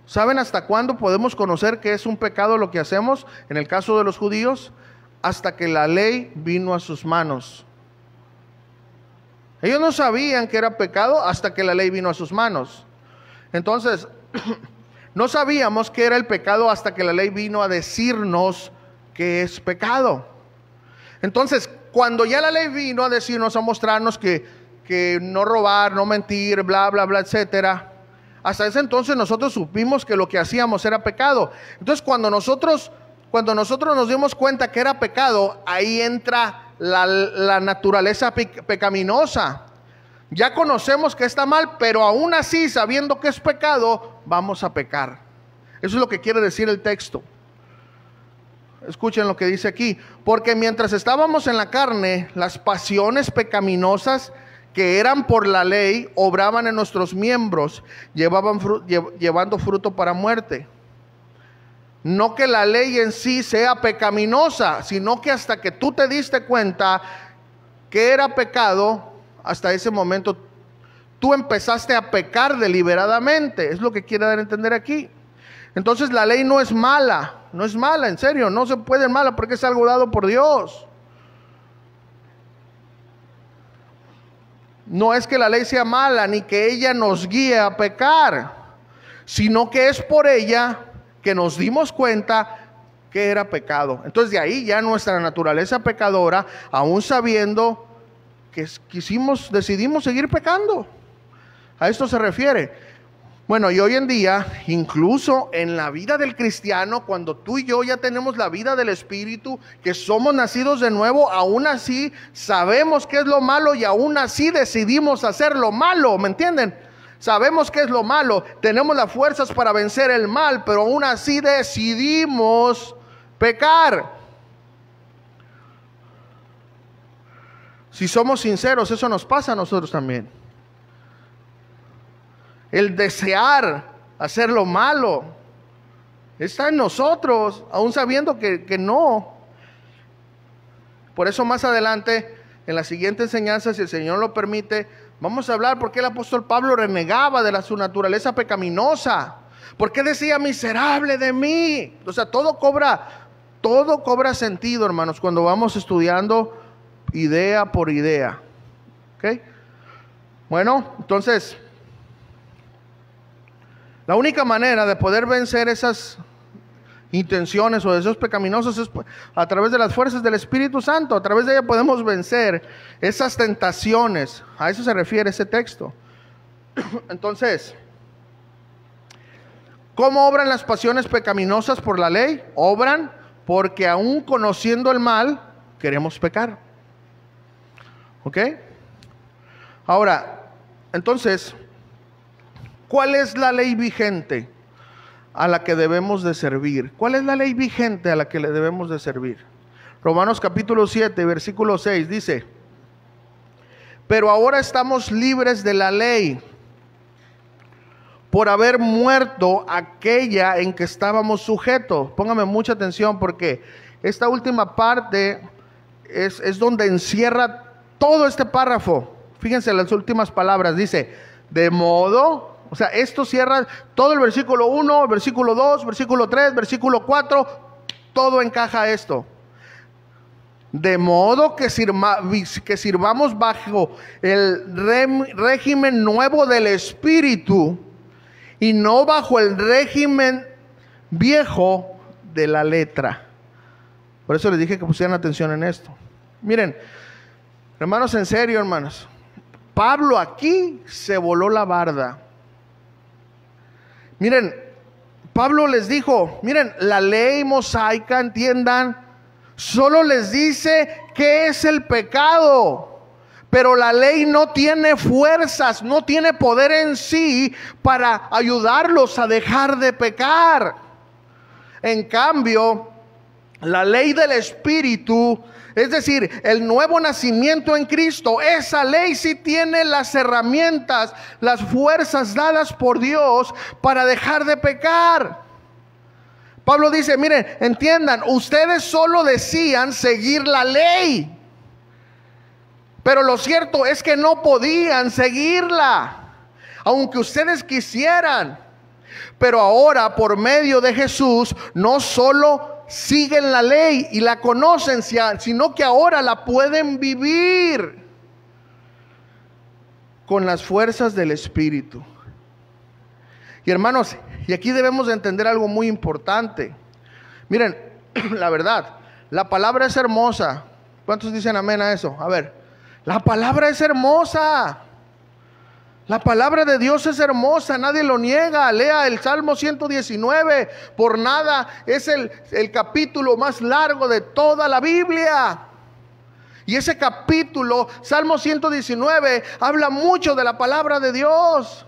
¿Saben hasta cuándo podemos conocer que es un pecado lo que hacemos? En el caso de los judíos, hasta que la ley vino a sus manos. Ellos no sabían que era pecado hasta que la ley vino a sus manos. Entonces, no sabíamos qué era el pecado hasta que la ley vino a decirnos que es pecado. Entonces, cuando ya la ley vino a decirnos, a mostrarnos que no robar, no mentir, bla, bla, bla, etcétera, hasta ese entonces nosotros supimos que lo que hacíamos era pecado. Entonces, cuando nosotros nos dimos cuenta que era pecado, ahí entra la naturaleza pecaminosa. Ya conocemos que está mal, pero aún así, sabiendo que es pecado, vamos a pecar. Eso es lo que quiere decir el texto. Escuchen lo que dice aquí: porque mientras estábamos en la carne, las pasiones pecaminosas que eran por la ley obraban en nuestros miembros, llevando fruto para muerte. No que la ley en sí sea pecaminosa, sino que hasta que tú te diste cuenta que era pecado, hasta ese momento tú empezaste a pecar deliberadamente. Es lo que quiere dar a entender aquí. Entonces la ley no es mala, no es mala, en serio, no se puede mala porque es algo dado por Dios. No es que la ley sea mala, ni que ella nos guíe a pecar, sino que es por ella que nos dimos cuenta que era pecado. Entonces de ahí ya nuestra naturaleza pecadora, aún sabiendo que decidimos seguir pecando. A esto se refiere. Bueno, y hoy en día, incluso en la vida del cristiano, cuando tú y yo ya tenemos la vida del Espíritu, que somos nacidos de nuevo, aún así sabemos qué es lo malo y aún así decidimos hacer lo malo, ¿me entienden? Sabemos qué es lo malo, tenemos las fuerzas para vencer el mal, pero aún así decidimos pecar. Si somos sinceros, eso nos pasa a nosotros también. El desear hacer lo malo está en nosotros, aún sabiendo que no. Por eso más adelante, en la siguiente enseñanza, si el Señor lo permite, vamos a hablar por qué el apóstol Pablo renegaba de su naturaleza pecaminosa. ¿Por qué decía miserable de mí? O sea, todo cobra sentido, hermanos, cuando vamos estudiando idea por idea. ¿Ok? Bueno, entonces, la única manera de poder vencer esas intenciones o deseos pecaminosos es a través de las fuerzas del Espíritu Santo. A través de ella podemos vencer esas tentaciones. A eso se refiere ese texto. Entonces, ¿cómo obran las pasiones pecaminosas por la ley? Obran porque aún conociendo el mal, queremos pecar. ¿Ok? Ahora, entonces, ¿cuál es la ley vigente a la que debemos de servir? ¿Cuál es la ley vigente a la que le debemos de servir? Romanos capítulo 7, versículo 6 dice: pero ahora estamos libres de la ley, por haber muerto aquella en que estábamos sujetos. Póngame mucha atención porque esta última parte es donde encierra todo este párrafo. Fíjense las últimas palabras, dice, de modo... O sea, esto cierra todo el versículo 1, el versículo 2, versículo 3, versículo 4, todo encaja esto. De modo que sirvamos bajo el régimen nuevo del Espíritu y no bajo el régimen viejo de la letra. Por eso les dije que pusieran atención en esto. Miren, hermanos, en serio, hermanos, Pablo aquí se voló la barda. Miren, Pablo les dijo, miren, la ley mosaica, entiendan, solo les dice qué es el pecado, pero la ley no tiene fuerzas, no tiene poder en sí para ayudarlos a dejar de pecar. En cambio, la ley del Espíritu, es decir, el nuevo nacimiento en Cristo, esa ley sí tiene las herramientas, las fuerzas dadas por Dios para dejar de pecar. Pablo dice, miren, entiendan, ustedes solo decían seguir la ley, pero lo cierto es que no podían seguirla, aunque ustedes quisieran. Pero ahora, por medio de Jesús, no solo siguen la ley y la conocen, sino que ahora la pueden vivir con las fuerzas del Espíritu. Y hermanos, y aquí debemos de entender algo muy importante. Miren, la verdad, la palabra es hermosa. ¿Cuántos dicen amén a eso? A ver, la palabra es hermosa. La palabra de Dios es hermosa, nadie lo niega. Lea el Salmo 119, por nada es el capítulo más largo de toda la Biblia. Y ese capítulo, Salmo 119, habla mucho de la palabra de Dios.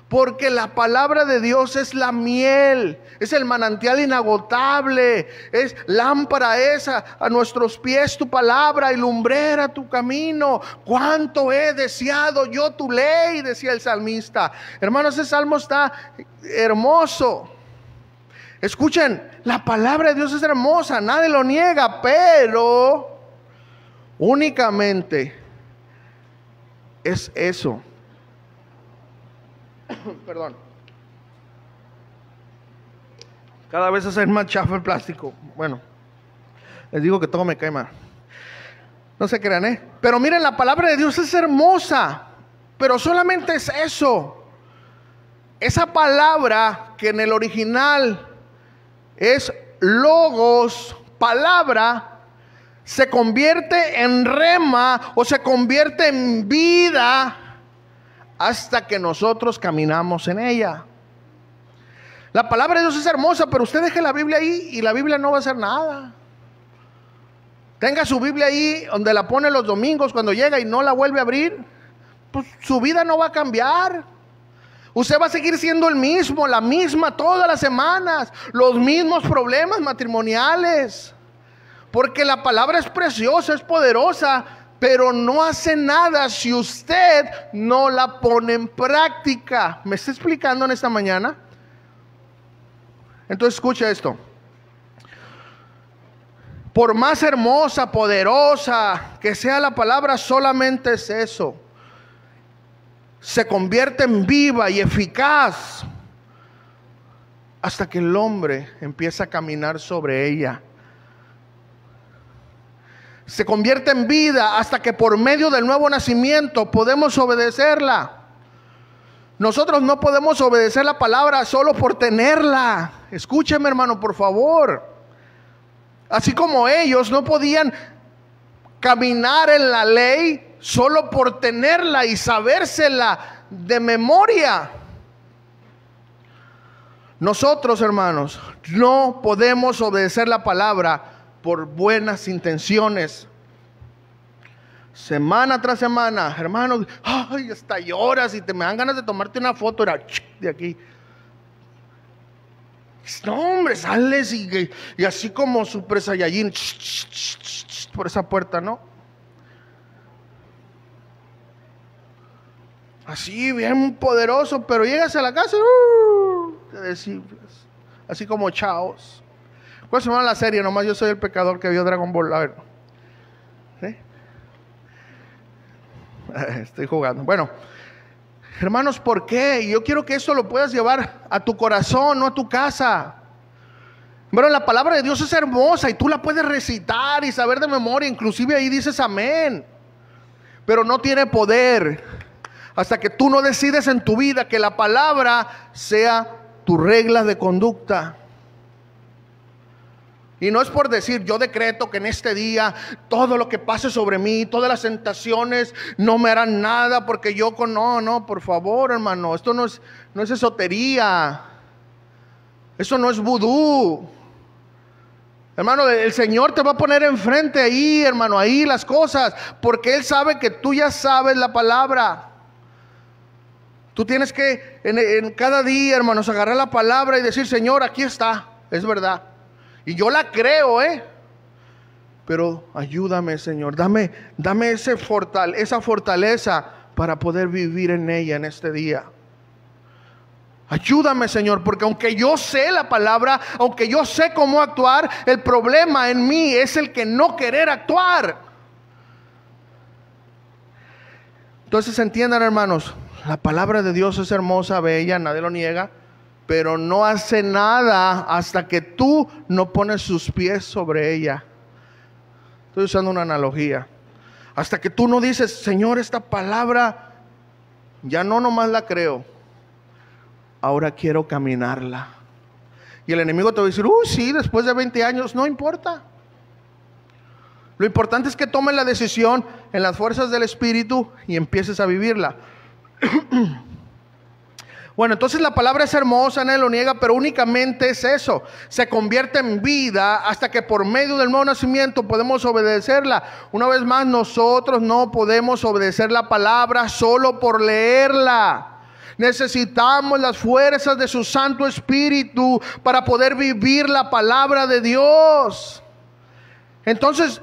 Porque la palabra de Dios es la miel, es el manantial inagotable, es lámpara a nuestros pies tu palabra y lumbrera tu camino. Cuánto he deseado yo tu ley, decía el salmista. Hermanos, ese salmo está hermoso. Escuchen, la palabra de Dios es hermosa, nadie lo niega, pero únicamente es eso. Perdón. Cada vez hace más chafa el plástico. Bueno, les digo que todo me cae mal. No se crean, ¿eh? Pero miren, la palabra de Dios es hermosa. Pero solamente es eso. Esa palabra que en el original es logos, palabra, se convierte en rema o se convierte en vida hasta que nosotros caminamos en ella. La palabra de Dios es hermosa, pero usted deje la Biblia ahí y la Biblia no va a hacer nada. Tenga su Biblia ahí donde la pone los domingos cuando llega y no la vuelve a abrir, pues su vida no va a cambiar. Usted va a seguir siendo el mismo, la misma todas las semanas, los mismos problemas matrimoniales. Porque la palabra es preciosa, es poderosa, pero no hace nada si usted no la pone en práctica. ¿Me está explicando en esta mañana? Entonces escucha esto. Por más hermosa, poderosa que sea la palabra, solamente es eso. Se convierte en viva y eficaz hasta que el hombre empieza a caminar sobre ella. Se convierte en vida hasta que por medio del nuevo nacimiento podemos obedecerla. Nosotros no podemos obedecer la palabra solo por tenerla. Escúcheme, hermano, por favor. Así como ellos no podían caminar en la ley solo por tenerla y sabérsela de memoria. Nosotros, hermanos, no podemos obedecer la palabra por buenas intenciones. Semana tras semana, hermano, ay, hasta lloras y te me dan ganas de tomarte una foto de aquí. No, hombre, sales y así como Super Saiyajin por esa puerta, ¿no? Así bien poderoso, pero llegas a la casa, te desinflas, así como Chaos. ¿Cuál se llama la serie? Nomás yo soy el pecador que vio Dragon Ball. A ver, ¿sí? Estoy jugando. Bueno, hermanos, ¿por qué? Yo quiero que esto lo puedas llevar a tu corazón, no a tu casa. Pero la palabra de Dios es hermosa y tú la puedes recitar y saber de memoria. Inclusive ahí dices amén. Pero no tiene poder hasta que tú no decides en tu vida que la palabra sea tu regla de conducta. Y no es por decir, yo decreto que en este día todo lo que pase sobre mí, todas las tentaciones no me harán nada porque yo no, por favor, hermano, esto no es esotería. Eso no es vudú. Hermano, el Señor te va a poner enfrente ahí, hermano, ahí las cosas, porque Él sabe que tú ya sabes la palabra. Tú tienes que en cada día, hermanos, agarrar la palabra y decir, Señor, aquí está, es verdad. Y yo la creo, pero ayúdame, Señor, dame esa fortaleza para poder vivir en ella en este día. Ayúdame, Señor, porque aunque yo sé la palabra, aunque yo sé cómo actuar, el problema en mí es el que no querer actuar. Entonces entiendan, hermanos, la palabra de Dios es hermosa, bella, nadie lo niega, pero no hace nada hasta que tú no pones sus pies sobre ella. Estoy usando una analogía. Hasta que tú no dices, Señor, esta palabra ya no nomás la creo, ahora quiero caminarla. Y el enemigo te va a decir, sí, después de 20 años, no importa. Lo importante es que tomes la decisión en las fuerzas del Espíritu y empieces a vivirla. Bueno, entonces la palabra es hermosa, nadie lo niega, pero únicamente es eso. Se convierte en vida hasta que por medio del nuevo nacimiento podemos obedecerla. Una vez más, nosotros no podemos obedecer la palabra solo por leerla. Necesitamos las fuerzas de su Santo Espíritu para poder vivir la palabra de Dios. Entonces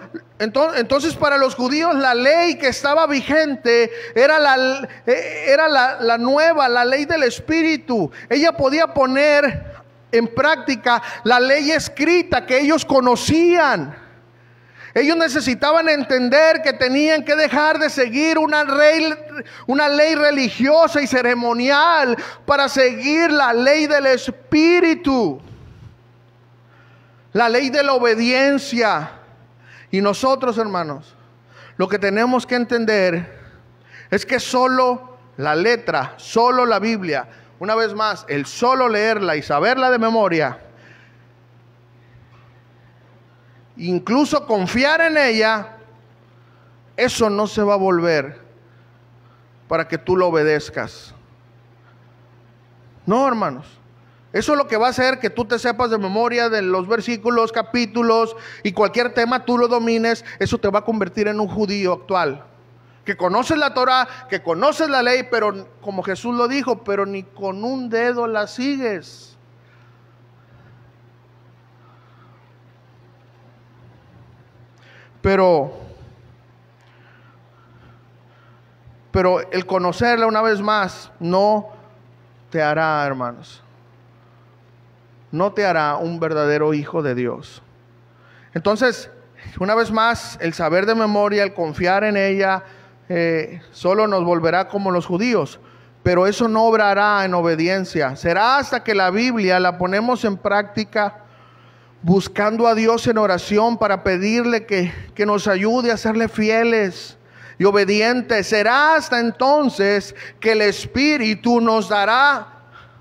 para los judíos la ley que estaba vigente era la nueva, la ley del Espíritu. Ella podía poner en práctica la ley escrita que ellos conocían. Ellos necesitaban entender que tenían que dejar de seguir una ley religiosa y ceremonial para seguir la ley del Espíritu, la ley de la obediencia. Y nosotros, hermanos, lo que tenemos que entender es que solo la letra, solo la Biblia, una vez más, el solo leerla y saberla de memoria, incluso confiar en ella, eso no se va a volver para que tú lo obedezcas. No, hermanos. Eso es lo que va a hacer que tú te sepas de memoria de los versículos, capítulos y cualquier tema tú lo domines. Eso te va a convertir en un judío actual, que conoces la Torah, que conoces la ley, pero como Jesús lo dijo, pero ni con un dedo la sigues. Pero el conocerla una vez más no te hará, hermanos, no te hará un verdadero hijo de Dios. Entonces, una vez más, el saber de memoria, el confiar en ella, solo nos volverá como los judíos. Pero eso no obrará en obediencia. Será hasta que la Biblia la ponemos en práctica, buscando a Dios en oración para pedirle que nos ayude a serle fieles y obedientes. Será hasta entonces que el Espíritu nos dará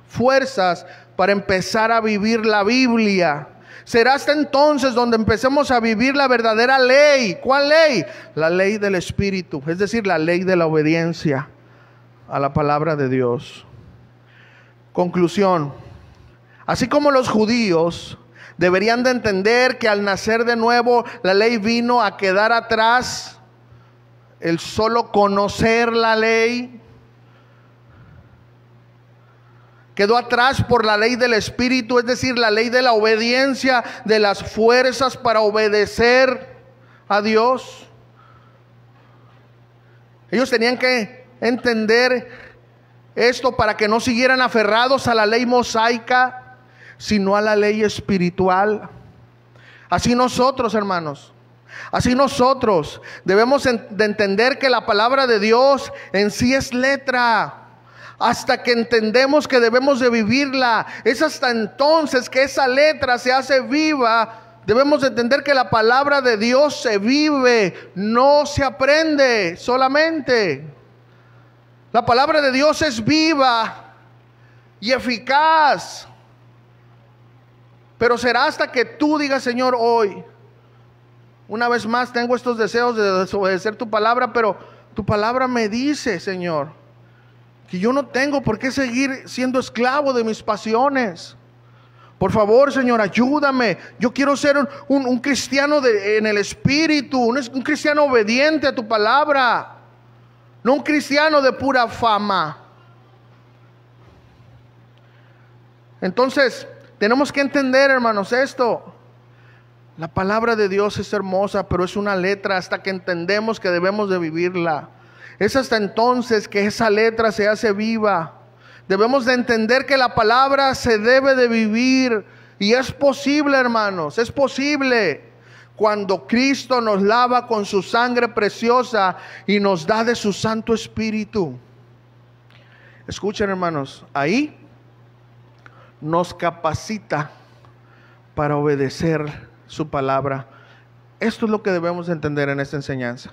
fuerzas para empezar a vivir la Biblia. Será hasta entonces donde empecemos a vivir la verdadera ley. ¿Cuál ley? La ley del Espíritu, es decir, la ley de la obediencia a la palabra de Dios. Conclusión: así como los judíos deberían de entender que al nacer de nuevo la ley vino a quedar atrás, el solo conocer la ley quedó atrás por la ley del Espíritu, es decir, la ley de la obediencia, de las fuerzas para obedecer a Dios. Ellos tenían que entender esto para que no siguieran aferrados a la ley mosaica, sino a la ley espiritual. Así nosotros, hermanos, así nosotros debemos de entender que la palabra de Dios en sí es letra. Hasta que entendemos que debemos de vivirla, es hasta entonces que esa letra se hace viva. Debemos de entender que la palabra de Dios se vive, no se aprende solamente. La palabra de Dios es viva y eficaz. Pero será hasta que tú digas: Señor, hoy, una vez más tengo estos deseos de desobedecer tu palabra, pero tu palabra me dice, Señor, que yo no tengo por qué seguir siendo esclavo de mis pasiones. Por favor, Señor, ayúdame. Yo quiero ser un cristiano en el Espíritu, un cristiano obediente a tu palabra, no un cristiano de pura fama. Entonces, tenemos que entender, hermanos, esto. La palabra de Dios es hermosa, pero es una letra hasta que entendemos que debemos de vivirla. Es hasta entonces que esa letra se hace viva. Debemos de entender que la palabra se debe de vivir. Y es posible, hermanos, es posible. Cuando Cristo nos lava con su sangre preciosa y nos da de su Santo Espíritu. Escuchen, hermanos, ahí nos capacita para obedecer su palabra. Esto es lo que debemos entender en esta enseñanza.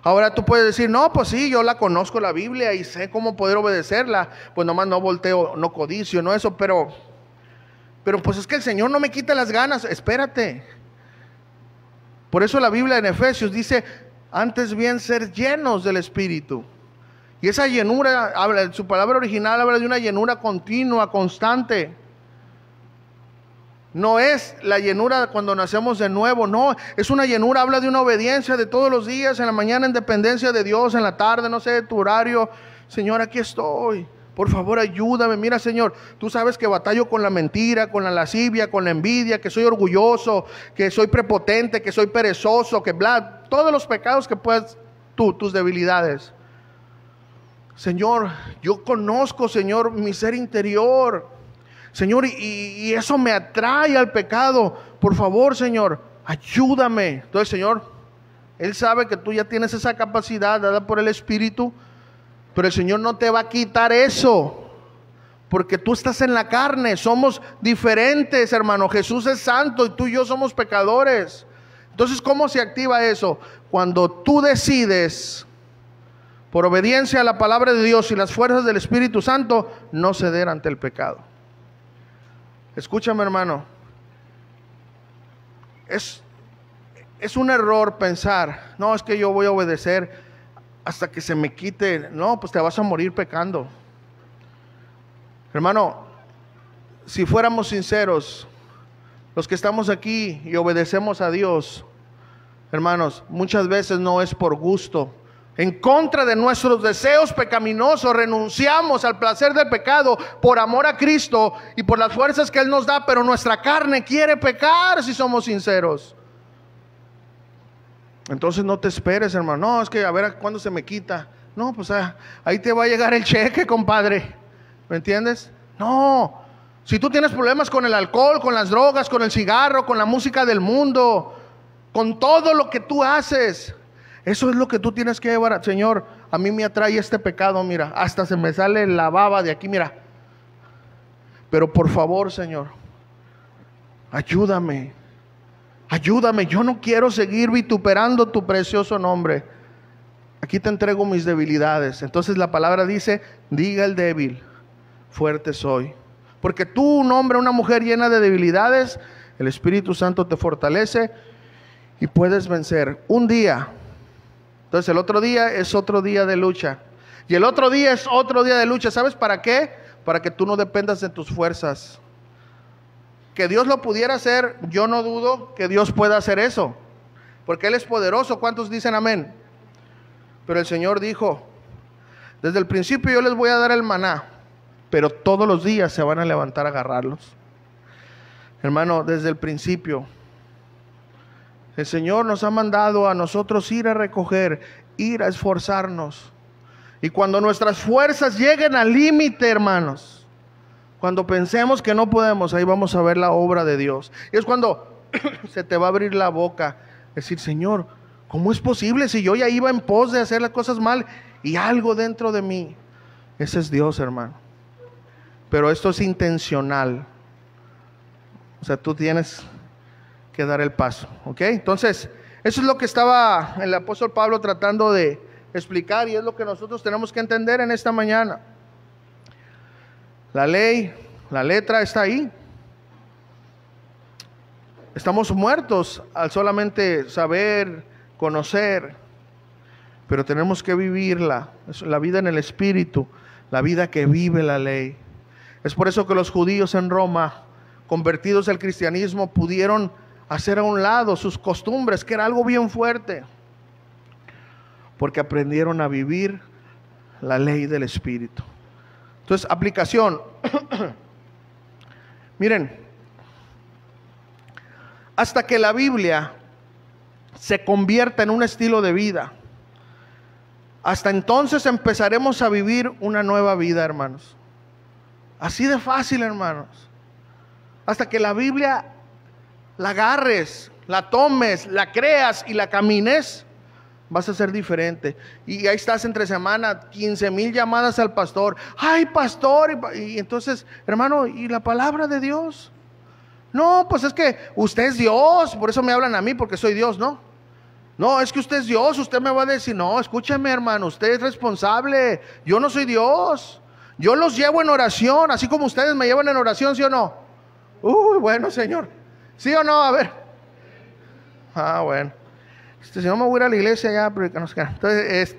Ahora tú puedes decir: no, pues sí, yo la conozco la Biblia y sé cómo poder obedecerla. Pues nomás no volteo, no codicio, no eso, pero pues es que el Señor no me quita las ganas. Espérate. Por eso la Biblia en Efesios dice: antes bien ser llenos del Espíritu. Y esa llenura, su palabra original habla de una llenura continua, constante. No es la llenura cuando nacemos de nuevo, no, es una llenura, habla de una obediencia de todos los días, en la mañana en dependencia de Dios, en la tarde, no sé, tu horario. Señor, aquí estoy, por favor ayúdame. Mira, Señor, tú sabes que batallo con la mentira, con la lascivia, con la envidia, que soy orgulloso, que soy prepotente, que soy perezoso, que bla, todos los pecados que puedas tú, tus debilidades. Señor, yo conozco, Señor, mi ser interior, Señor, y eso me atrae al pecado. Por favor, Señor, ayúdame. Entonces, Señor, Él sabe que tú ya tienes esa capacidad dada por el Espíritu, pero el Señor no te va a quitar eso, porque tú estás en la carne. Somos diferentes, hermano. Jesús es santo y tú y yo somos pecadores. Entonces, ¿cómo se activa eso? Cuando tú decides, por obediencia a la palabra de Dios y las fuerzas del Espíritu Santo, no ceder ante el pecado. Escúchame, hermano. Es un error pensar, no, es que yo voy a obedecer hasta que se me quite. No, pues te vas a morir pecando. Hermano, si fuéramos sinceros, los que estamos aquí y obedecemos a Dios, hermanos, muchas veces no es por gusto. En contra de nuestros deseos pecaminosos, renunciamos al placer del pecado por amor a Cristo y por las fuerzas que Él nos da, pero nuestra carne quiere pecar, si somos sinceros. Entonces no te esperes, hermano. No, es que a ver cuándo se me quita. No, pues ahí te va a llegar el cheque, compadre. ¿Me entiendes? No. Si tú tienes problemas con el alcohol, con las drogas, con el cigarro, con la música del mundo, con todo lo que tú haces, eso es lo que tú tienes que llevar. Señor, a mí me atrae este pecado, mira, hasta se me sale la baba de aquí, mira. Pero por favor, Señor, ayúdame. Ayúdame, yo no quiero seguir vituperando tu precioso nombre. Aquí te entrego mis debilidades. Entonces la palabra dice, diga el débil, fuerte soy. Porque tú, un hombre, una mujer llena de debilidades, el Espíritu Santo te fortalece y puedes vencer. Un día. Entonces el otro día es otro día de lucha. Y el otro día es otro día de lucha. ¿Sabes para qué? Para que tú no dependas de tus fuerzas. Que Dios lo pudiera hacer, yo no dudo que Dios pueda hacer eso, porque Él es poderoso. ¿Cuántos dicen amén? Pero el Señor dijo, desde el principio yo les voy a dar el maná, pero todos los días se van a levantar a agarrarlos. Hermano, desde el principio el Señor nos ha mandado a nosotros ir a recoger, ir a esforzarnos. Y cuando nuestras fuerzas lleguen al límite, hermanos, cuando pensemos que no podemos, ahí vamos a ver la obra de Dios. Y es cuando se te va a abrir la boca, decir, Señor, ¿cómo es posible si yo ya iba en pos de hacer las cosas mal y algo dentro de mí? Ese es Dios, hermano. Pero esto es intencional. O sea, tú tienes que dar el paso, ¿ok? Entonces, eso es lo que estaba el apóstol Pablo tratando de explicar, y es lo que nosotros tenemos que entender en esta mañana. La ley, la letra está ahí. Estamos muertos al solamente saber, conocer, pero tenemos que vivirla. Es la vida en el Espíritu, la vida que vive la ley. Es por eso que los judíos en Roma, convertidos al cristianismo, pudieron hacer a un lado sus costumbres, que era algo bien fuerte, porque aprendieron a vivir la ley del Espíritu. Entonces, aplicación. Miren, hasta que la Biblia se convierta en un estilo de vida, hasta entonces empezaremos a vivir una nueva vida, hermanos. Así de fácil, hermanos. Hasta que la Biblia la agarres, la tomes, la creas y la camines, vas a ser diferente. Y ahí estás entre semana, 15,000 llamadas al pastor. Ay, pastor. Y entonces, hermano, ¿y la palabra de Dios? No, pues es que usted es Dios, por eso me hablan a mí, porque soy Dios, ¿no? No, es que usted es Dios, usted me va a decir, no, escúcheme, hermano, usted es responsable. Yo no soy Dios. Yo los llevo en oración, así como ustedes me llevan en oración, ¿sí o no? Uy, bueno, Señor. ¿Sí o no? A ver. Ah, bueno. Si no, me voy a ir a la iglesia ya, pero no sé. Entonces,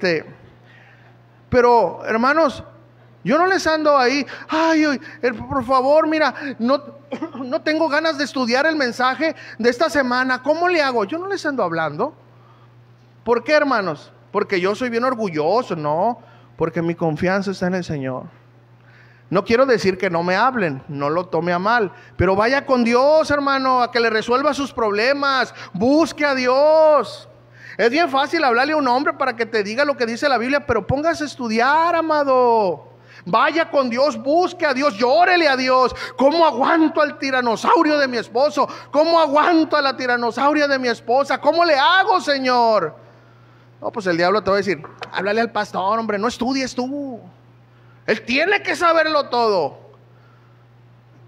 pero hermanos, yo no les ando ahí, ay, por favor, mira, no tengo ganas de estudiar el mensaje de esta semana, ¿cómo le hago? Yo no les ando hablando. ¿Por qué, hermanos? Porque yo soy bien orgulloso, no, porque mi confianza está en el Señor. No quiero decir que no me hablen, no lo tome a mal, pero vaya con Dios, hermano, a que le resuelva sus problemas, busque a Dios. Es bien fácil hablarle a un hombre para que te diga lo que dice la Biblia, pero póngase a estudiar, amado. Vaya con Dios, busque a Dios, llórele a Dios. ¿Cómo aguanto al tiranosaurio de mi esposo? ¿Cómo aguanto a la tiranosauria de mi esposa? ¿Cómo le hago, Señor? No, pues el diablo te va a decir, háblale al pastor, hombre, no estudies tú. Él tiene que saberlo todo.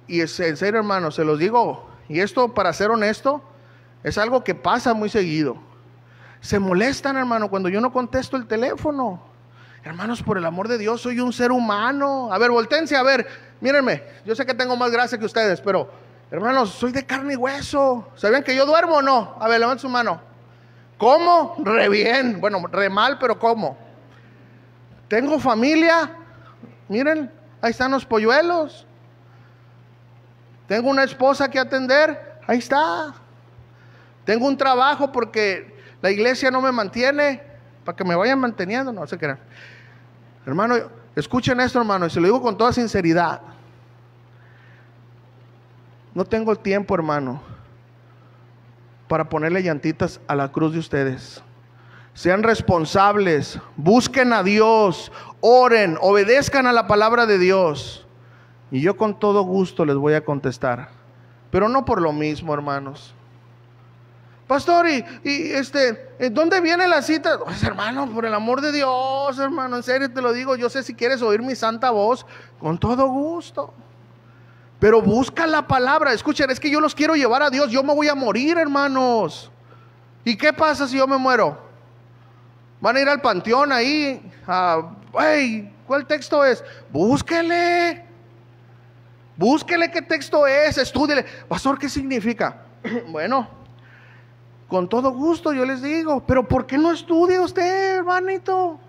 Y es en serio, hermano, se los digo, y esto, para ser honesto, es algo que pasa muy seguido. Se molestan, hermano, cuando yo no contesto el teléfono. Hermanos, por el amor de Dios, soy un ser humano. A ver, voltéense, a ver, mírenme. Yo sé que tengo más gracia que ustedes, pero, hermanos, soy de carne y hueso. ¿Sabían que yo duermo o no? A ver, levanten su mano. ¿Cómo? Re bien. Bueno, re mal, pero ¿cómo? Tengo familia. Miren, ahí están los polluelos. Tengo una esposa que atender. Ahí está. Tengo un trabajo porque la iglesia no me mantiene, para que me vayan manteniendo, no se crean. Hermano, escuchen esto, hermano, y se lo digo con toda sinceridad. No tengo el tiempo, hermano, para ponerle llantitas a la cruz de ustedes. Sean responsables, busquen a Dios, oren, obedezcan a la palabra de Dios. Y yo con todo gusto les voy a contestar. Pero no por lo mismo, hermanos. Pastor, ¿dónde viene la cita? Pues, hermano, por el amor de Dios, hermano, en serio te lo digo, yo sé si quieres oír mi santa voz, con todo gusto. Pero busca la palabra. Escuchen, es que yo los quiero llevar a Dios. Yo me voy a morir, hermanos. ¿Y qué pasa si yo me muero? Van a ir al panteón ahí. ¿Cuál texto es? Búsquele. Búsquele qué texto es, estúdiele. Pastor, ¿qué significa? Bueno, con todo gusto yo les digo, pero ¿por qué no estudia usted, hermanito?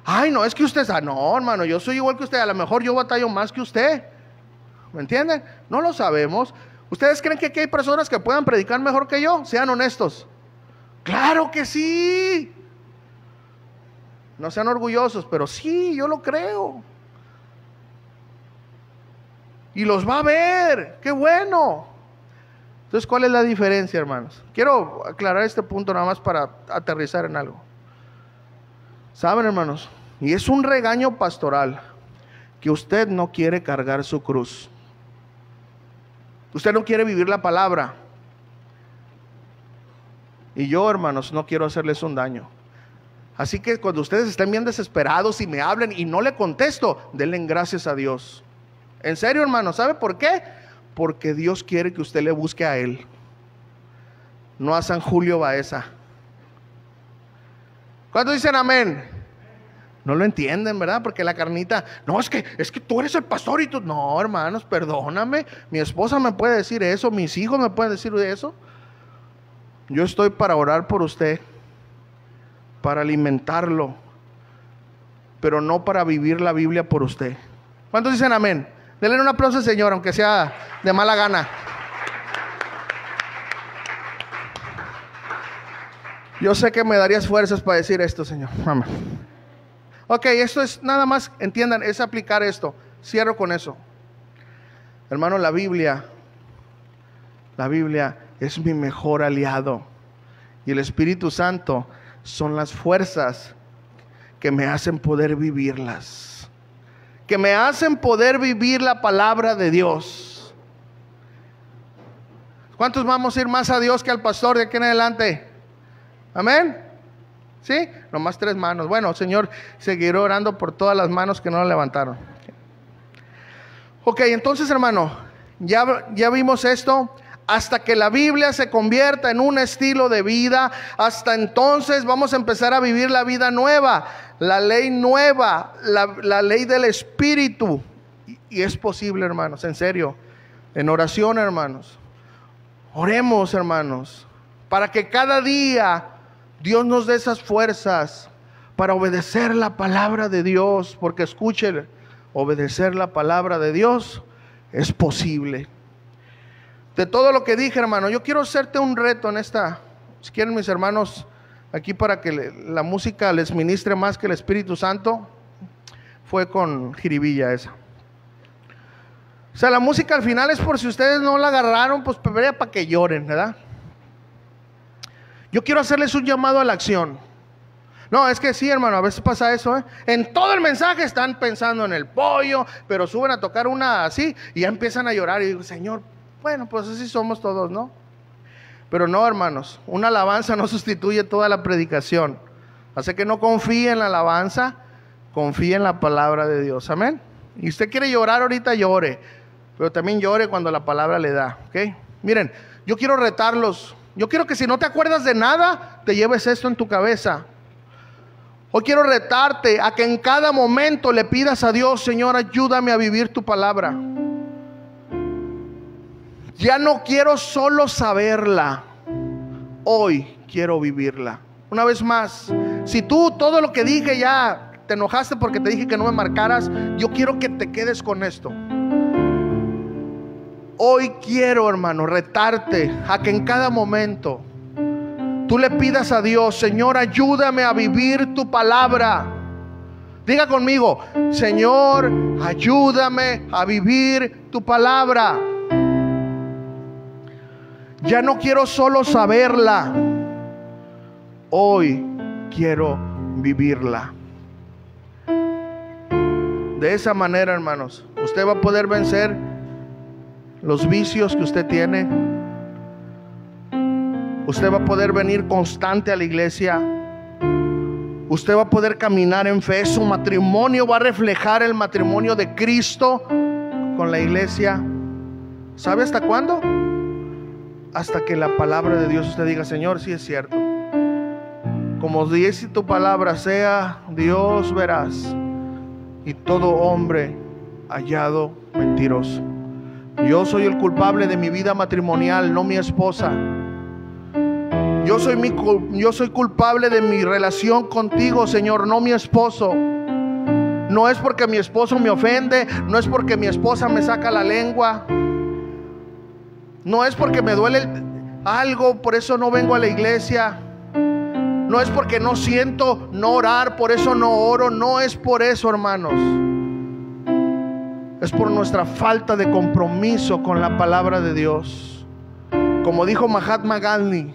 Ay, no, es que usted, no, hermano, yo soy igual que usted, a lo mejor yo batallo más que usted. ¿Me entienden? No lo sabemos. ¿Ustedes creen que aquí hay personas que puedan predicar mejor que yo? Sean honestos. Claro que sí. No sean orgullosos, pero sí, yo lo creo. Y los va a ver, qué bueno. Entonces, ¿cuál es la diferencia, hermanos? Quiero aclarar este punto nada más para aterrizar en algo. ¿Saben, hermanos? Y es un regaño pastoral que usted no quiere cargar su cruz. Usted no quiere vivir la palabra. Y yo, hermanos, no quiero hacerles un daño. Así que cuando ustedes estén bien desesperados y me hablen y no le contesto, denle gracias a Dios. En serio, hermanos, ¿sabe por qué? Porque Dios quiere que usted le busque a Él, no a San Julio Baeza. ¿Cuántos dicen amén? No lo entienden, ¿verdad? Porque la carnita, no, es que tú eres el pastor y tú, no, hermanos, perdóname, mi esposa me puede decir eso, mis hijos me pueden decir eso. Yo estoy para orar por usted, para alimentarlo, pero no para vivir la Biblia por usted. ¿Cuántos dicen amén? Denle un aplauso al Señor, aunque sea de mala gana. Yo sé que me darías fuerzas para decir esto, Señor. Amén. Ok, esto es nada más, entiendan, es aplicar esto. Cierro con eso. Hermano, la Biblia es mi mejor aliado. Y el Espíritu Santo son las fuerzas que me hacen poder vivirlas. Que me hacen poder vivir la palabra de Dios. ¿Cuántos vamos a ir más a Dios que al pastor de aquí en adelante? Amén. ¿Sí? Nomás 3 manos. Bueno, Señor, seguiré orando por todas las manos que no la levantaron. Ok, entonces, hermano, ya vimos esto. Hasta que la Biblia se convierta en un estilo de vida, hasta entonces vamos a empezar a vivir la vida nueva, la ley nueva, la ley del Espíritu. Y es posible, hermanos, en serio, en oración, hermanos. Oremos, hermanos, para que cada día Dios nos dé esas fuerzas para obedecer la palabra de Dios. Porque escuchen, obedecer la palabra de Dios es posible. De todo lo que dije, hermano, yo quiero hacerte un reto en esta. Si quieren, mis hermanos, aquí para que la música les ministre más que el Espíritu Santo, fue con jiribilla esa. O sea, la música al final es por si ustedes no la agarraron, pues para que lloren, ¿verdad? Yo quiero hacerles un llamado a la acción. No, es que sí, hermano, a veces pasa eso, ¿eh? En todo el mensaje están pensando en el pollo, pero suben a tocar una así y ya empiezan a llorar. Y digo, Señor, bueno, pues así somos todos, ¿no? Pero no, hermanos, una alabanza no sustituye toda la predicación. Así que no confíe en la alabanza, confíe en la palabra de Dios, amén. Y usted quiere llorar ahorita, llore, pero también llore cuando la palabra le da, ¿ok? Miren, yo quiero retarlos. Yo quiero que si no te acuerdas de nada, te lleves esto en tu cabeza. Hoy quiero retarte a que en cada momento le pidas a Dios, Señor, ayúdame a vivir tu palabra. Ya no quiero solo saberla, hoy quiero vivirla. Una vez más, si tú todo lo que dije ya te enojaste porque te dije que no me marcaras, yo quiero que te quedes con esto. Hoy quiero, hermano, retarte a que en cada momento tú le pidas a Dios, Señor, ayúdame a vivir tu palabra. Diga conmigo, Señor, ayúdame a vivir tu palabra. Ya no quiero solo saberla, hoy quiero vivirla. De esa manera, hermanos, usted va a poder vencer los vicios que usted tiene. Usted va a poder venir constante a la iglesia. Usted va a poder caminar en fe. Su matrimonio va a reflejar el matrimonio de Cristo con la iglesia. ¿Sabe hasta cuándo? Hasta que la palabra de Dios usted diga, Señor, sí es cierto. Como dice tu palabra, sea Dios veraz y todo hombre hallado mentiroso. Yo soy el culpable de mi vida matrimonial, no mi esposa. Yo soy culpable de mi relación contigo, Señor, no mi esposo. No es porque mi esposo me ofende, no es porque mi esposa me saca la lengua, no es porque me duele algo, por eso no vengo a la iglesia. No es porque no siento no orar, por eso no oro. No es por eso, hermanos. Es por nuestra falta de compromiso con la palabra de Dios. Como dijo Mahatma Gandhi,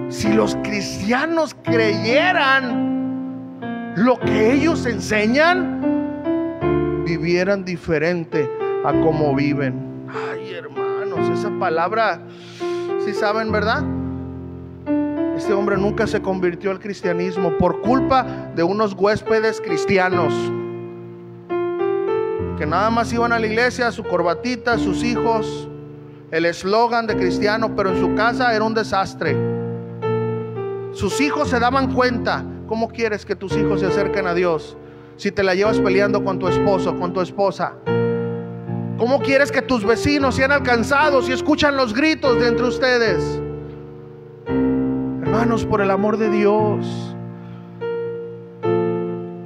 si los cristianos creyeran lo que ellos enseñan, vivieran diferente a como viven. Ay, hermanos, esa palabra, ¿sí saben, verdad? Este hombre nunca se convirtió al cristianismo por culpa de unos huéspedes cristianos que nada más iban a la iglesia, su corbatita, sus hijos, el eslogan de cristiano, pero en su casa era un desastre. Sus hijos se daban cuenta. ¿Cómo quieres que tus hijos se acerquen a Dios si te la llevas peleando con tu esposo, con tu esposa? ¿Cómo quieres que tus vecinos sean alcanzados y escuchan los gritos de entre ustedes? Hermanos, por el amor de Dios,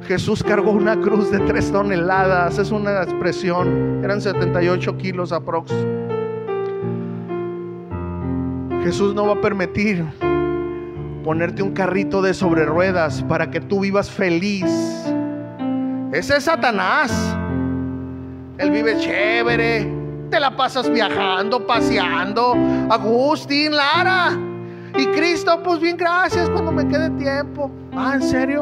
Jesús cargó una cruz de 3 toneladas. Es una expresión, eran 78 kilos aprox. Jesús no va a permitir ponerte un carrito de sobre ruedas para que tú vivas feliz. Ese es Satanás. Él vive chévere, te la pasas viajando, paseando. Agustín, Lara. Y Cristo, pues bien, gracias cuando me quede tiempo. Ah, ¿en serio?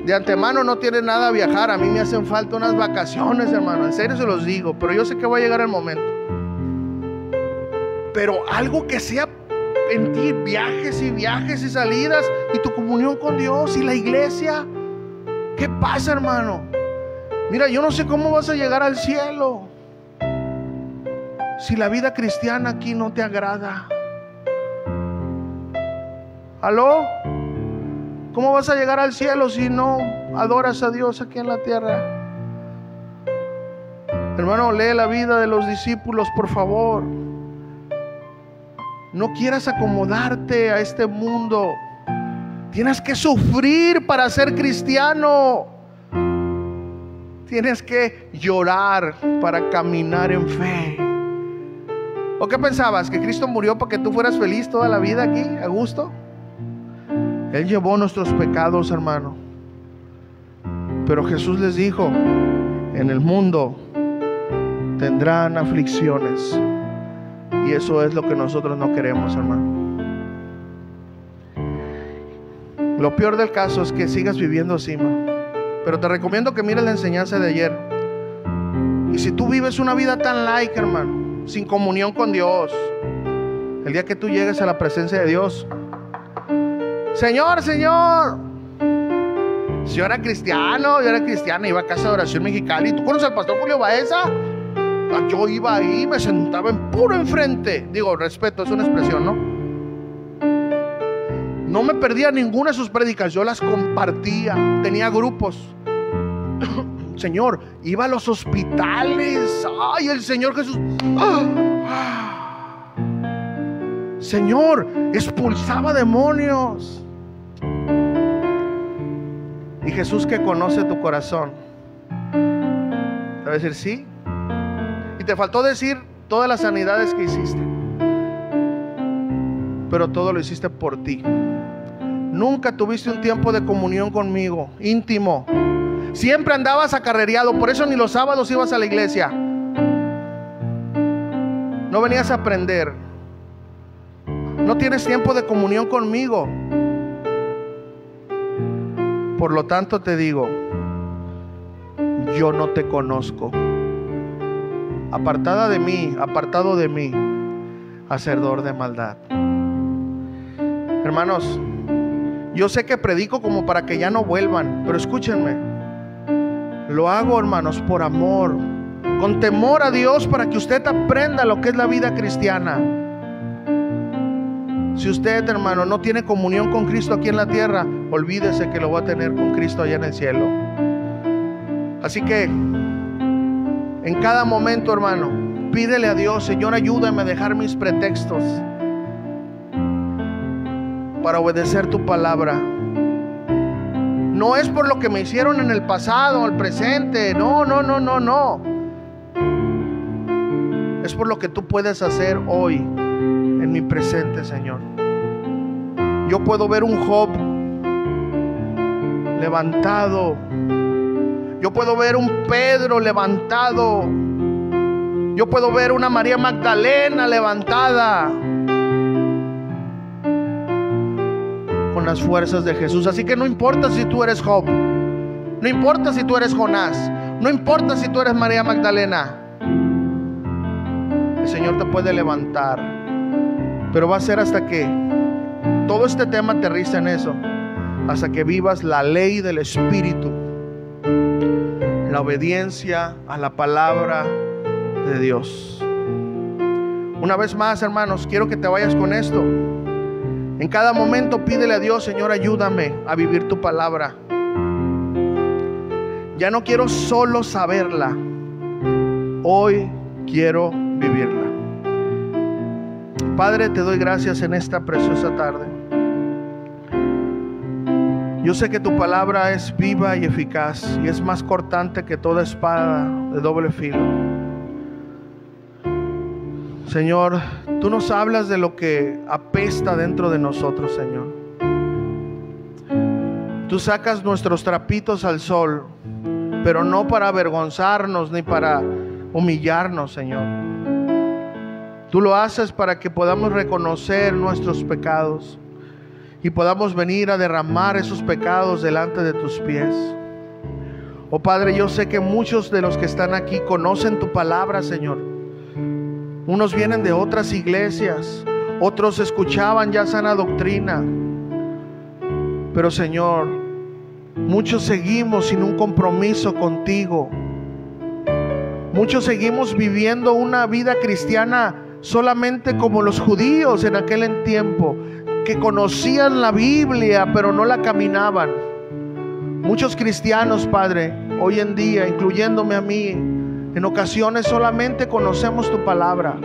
De antemano no tiene nada a viajar. A mí me hacen falta unas vacaciones, hermano. En serio se los digo, pero yo sé que va a llegar el momento. Pero algo que sea en ti, viajes y salidas, y tu comunión con Dios y la iglesia. ¿Qué pasa, hermano? Mira, yo no sé cómo vas a llegar al cielo si la vida cristiana aquí no te agrada. ¿Aló? ¿Cómo vas a llegar al cielo si no adoras a Dios aquí en la tierra? Hermano, lee la vida de los discípulos, por favor. No quieras acomodarte a este mundo. Tienes que sufrir para ser cristiano. Tienes que llorar para caminar en fe. ¿O qué pensabas? ¿Que Cristo murió para que tú fueras feliz toda la vida aquí, a gusto? Él llevó nuestros pecados, hermano. Pero Jesús les dijo: en el mundo tendrán aflicciones. Y eso es lo que nosotros no queremos, hermano. Lo peor del caso es que sigas viviendo así, man. Pero te recomiendo que mires la enseñanza de ayer. Y si tú vives una vida tan light, hermano, sin comunión con Dios, el día que tú llegues a la presencia de Dios, Señor, Señor, si yo era cristiano, iba a casa de oración Mexicali. ¿Tú conoces al pastor Julio Baeza? Yo iba ahí, me sentaba en puro enfrente. Digo, respeto, es una expresión, ¿no? No me perdía ninguna de sus prédicas, yo las compartía, tenía grupos. Señor, iba a los hospitales. Ay, el Señor Jesús. Señor, expulsaba demonios. Y Jesús, que conoce tu corazón, te va a decir sí. Y te faltó decir todas las sanidades que hiciste, pero todo lo hiciste por ti. Nunca tuviste un tiempo de comunión conmigo, íntimo. Siempre andabas acarrereado, por eso ni los sábados ibas a la iglesia. No venías a aprender. No tienes tiempo de comunión conmigo. Por lo tanto te digo, yo no te conozco. Apartado de mí, hacedor de maldad. Hermanos, yo sé que predico como para que ya no vuelvan, pero escúchenme. Lo hago, hermanos, por amor, con temor a Dios, para que usted aprenda lo que es la vida cristiana. Si usted, hermano, no tiene comunión con Cristo aquí en la tierra, olvídese que lo va a tener con Cristo allá en el cielo. Así que en cada momento, hermano, pídele a Dios: Señor, ayúdame a dejar mis pretextos para obedecer tu palabra. No es por lo que me hicieron en el pasado o el presente. No. Es por lo que tú puedes hacer hoy en mi presente, Señor. Yo puedo ver un Job levantado. Yo puedo ver un Pedro levantado. Yo puedo ver una María Magdalena levantada con las fuerzas de Jesús. Así que no importa si tú eres Job, no importa si tú eres Jonás, no importa si tú eres María Magdalena. El Señor te puede levantar, pero va a ser hasta que todo este tema aterriza en eso, hasta que vivas la ley del Espíritu, la obediencia a la palabra de Dios. Una vez más, hermanos, quiero que te vayas con esto. En cada momento pídele a Dios: Señor, ayúdame a vivir tu palabra. Ya no quiero solo saberla, hoy quiero vivirla. Padre, te doy gracias en esta preciosa tarde. Yo sé que tu palabra es viva y eficaz, y es más cortante que toda espada de doble filo. Señor, tú nos hablas de lo que apesta dentro de nosotros, Señor. Tú sacas nuestros trapitos al sol, pero no para avergonzarnos ni para humillarnos, Señor. Tú lo haces para que podamos reconocer nuestros pecados y podamos venir a derramar esos pecados delante de tus pies. Oh Padre, yo sé que muchos de los que están aquí conocen tu palabra, Señor. Unos vienen de otras iglesias, otros escuchaban ya sana doctrina. Pero Señor, muchos seguimos sin un compromiso contigo. Muchos seguimos viviendo una vida cristiana solamente como los judíos en aquel tiempo, que conocían la Biblia pero no la caminaban. Muchos cristianos, Padre, hoy en día, incluyéndome a mí, en ocasiones solamente conocemos tu palabra,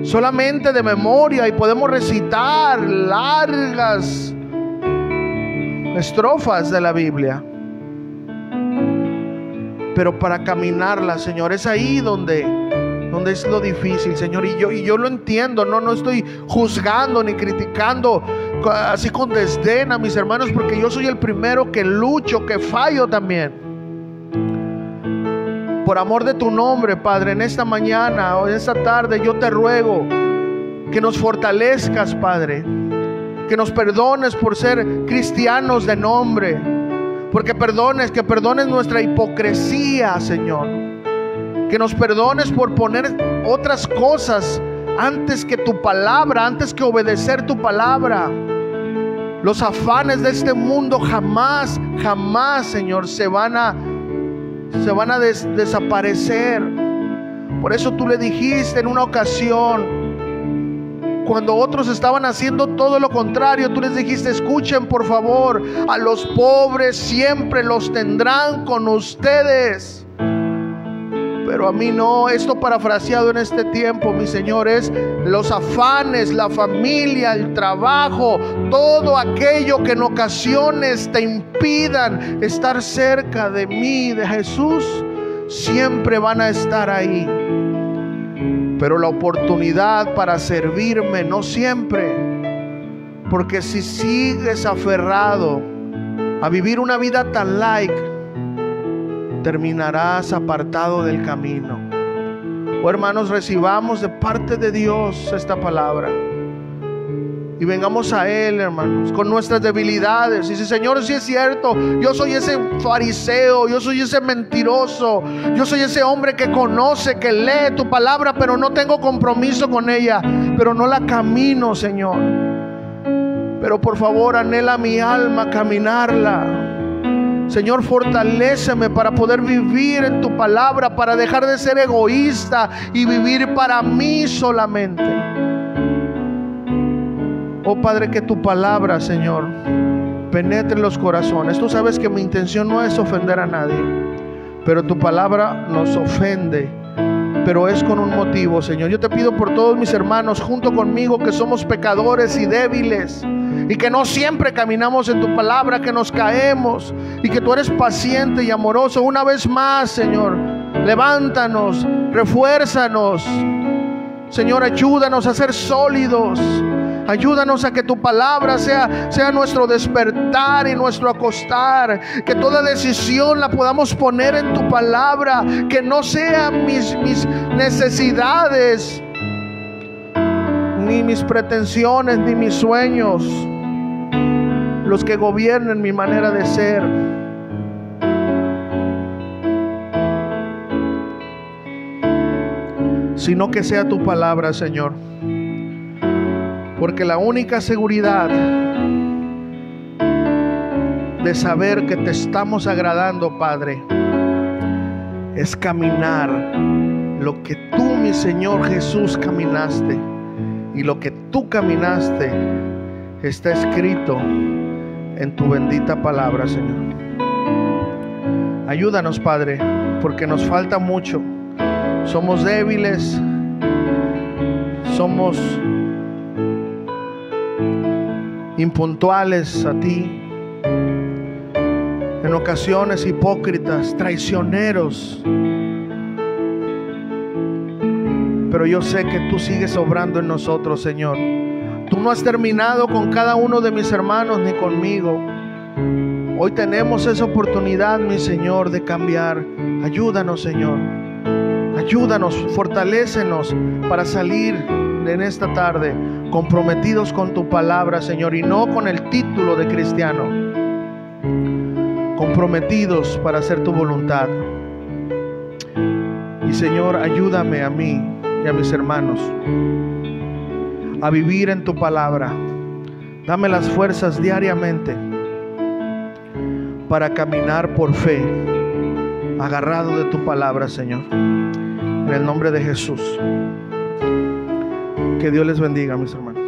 solamente de memoria, y podemos recitar largas estrofas de la Biblia, pero para caminarla, Señor, es ahí donde es lo difícil, Señor. Y yo lo entiendo, no estoy juzgando ni criticando así con desdén a mis hermanos, porque yo soy el primero que lucho, que fallo también. Por amor de tu nombre, Padre, en esta mañana o en esta tarde, yo te ruego que nos fortalezcas, Padre, que nos perdones por ser cristianos de nombre, que perdones nuestra hipocresía, Señor, que nos perdones por poner otras cosas antes que tu palabra, antes que obedecer tu palabra. Los afanes de este mundo jamás, Señor, se van a desaparecer. Por eso tú le dijiste en una ocasión, cuando otros estaban haciendo todo lo contrario, tú les dijiste: escuchen por favor, a los pobres siempre los tendrán con ustedes, pero a mí no. Esto parafraseado en este tiempo, mi Señor, es los afanes, la familia, el trabajo, todo aquello que en ocasiones te impidan estar cerca de mí, de Jesús, siempre van a estar ahí. Pero la oportunidad para servirme no siempre, porque si sigues aferrado a vivir una vida tan light, terminarás apartado del camino. Oh, hermanos, recibamos de parte de Dios esta palabra y vengamos a Él, hermanos, con nuestras debilidades. Y si, Señor, si es cierto, yo soy ese fariseo, yo soy ese mentiroso, yo soy ese hombre que conoce, que lee tu palabra, pero no tengo compromiso con ella, pero no la camino, Señor. Pero por favor, anhela mi alma caminarla. Señor, fortaléceme para poder vivir en tu palabra, para dejar de ser egoísta y vivir para mí solamente. Oh Padre, que tu palabra, Señor, penetre los corazones. Tú sabes que mi intención no es ofender a nadie, pero tu palabra nos ofende, pero es con un motivo, Señor. Yo te pido por todos mis hermanos junto conmigo, que somos pecadores y débiles, y que no siempre caminamos en tu palabra, que nos caemos, y que tú eres paciente y amoroso. Una vez más, Señor, levántanos, refuérzanos, Señor, ayúdanos a ser sólidos. Ayúdanos a que tu palabra sea nuestro despertar y nuestro acostar. Que toda decisión la podamos poner en tu palabra. Que no sean mis necesidades, ni mis pretensiones, ni mis sueños los que gobiernen mi manera de ser. Sino que sea tu palabra, Señor. Porque la única seguridad de saber que te estamos agradando, Padre, es caminar lo que tú, mi Señor Jesús, caminaste. Y lo que tú caminaste está escrito en tu bendita palabra, Señor. Ayúdanos, Padre, porque nos falta mucho. Somos débiles, somos impuntuales a ti, en ocasiones hipócritas, traicioneros, pero yo sé que tú sigues obrando en nosotros, Señor. Tú no has terminado con cada uno de mis hermanos ni conmigo. Hoy tenemos esa oportunidad, mi Señor, de cambiar. Ayúdanos, Señor, ayúdanos, fortalécenos para salir en esta tarde comprometidos con tu palabra, Señor, y no con el título de cristiano. Comprometidos para hacer tu voluntad. Y, Señor, ayúdame a mí y a mis hermanos a vivir en tu palabra. Dame las fuerzas diariamente para caminar por fe, agarrado de tu palabra, Señor. En el nombre de Jesús. Que Dios les bendiga, mis hermanos.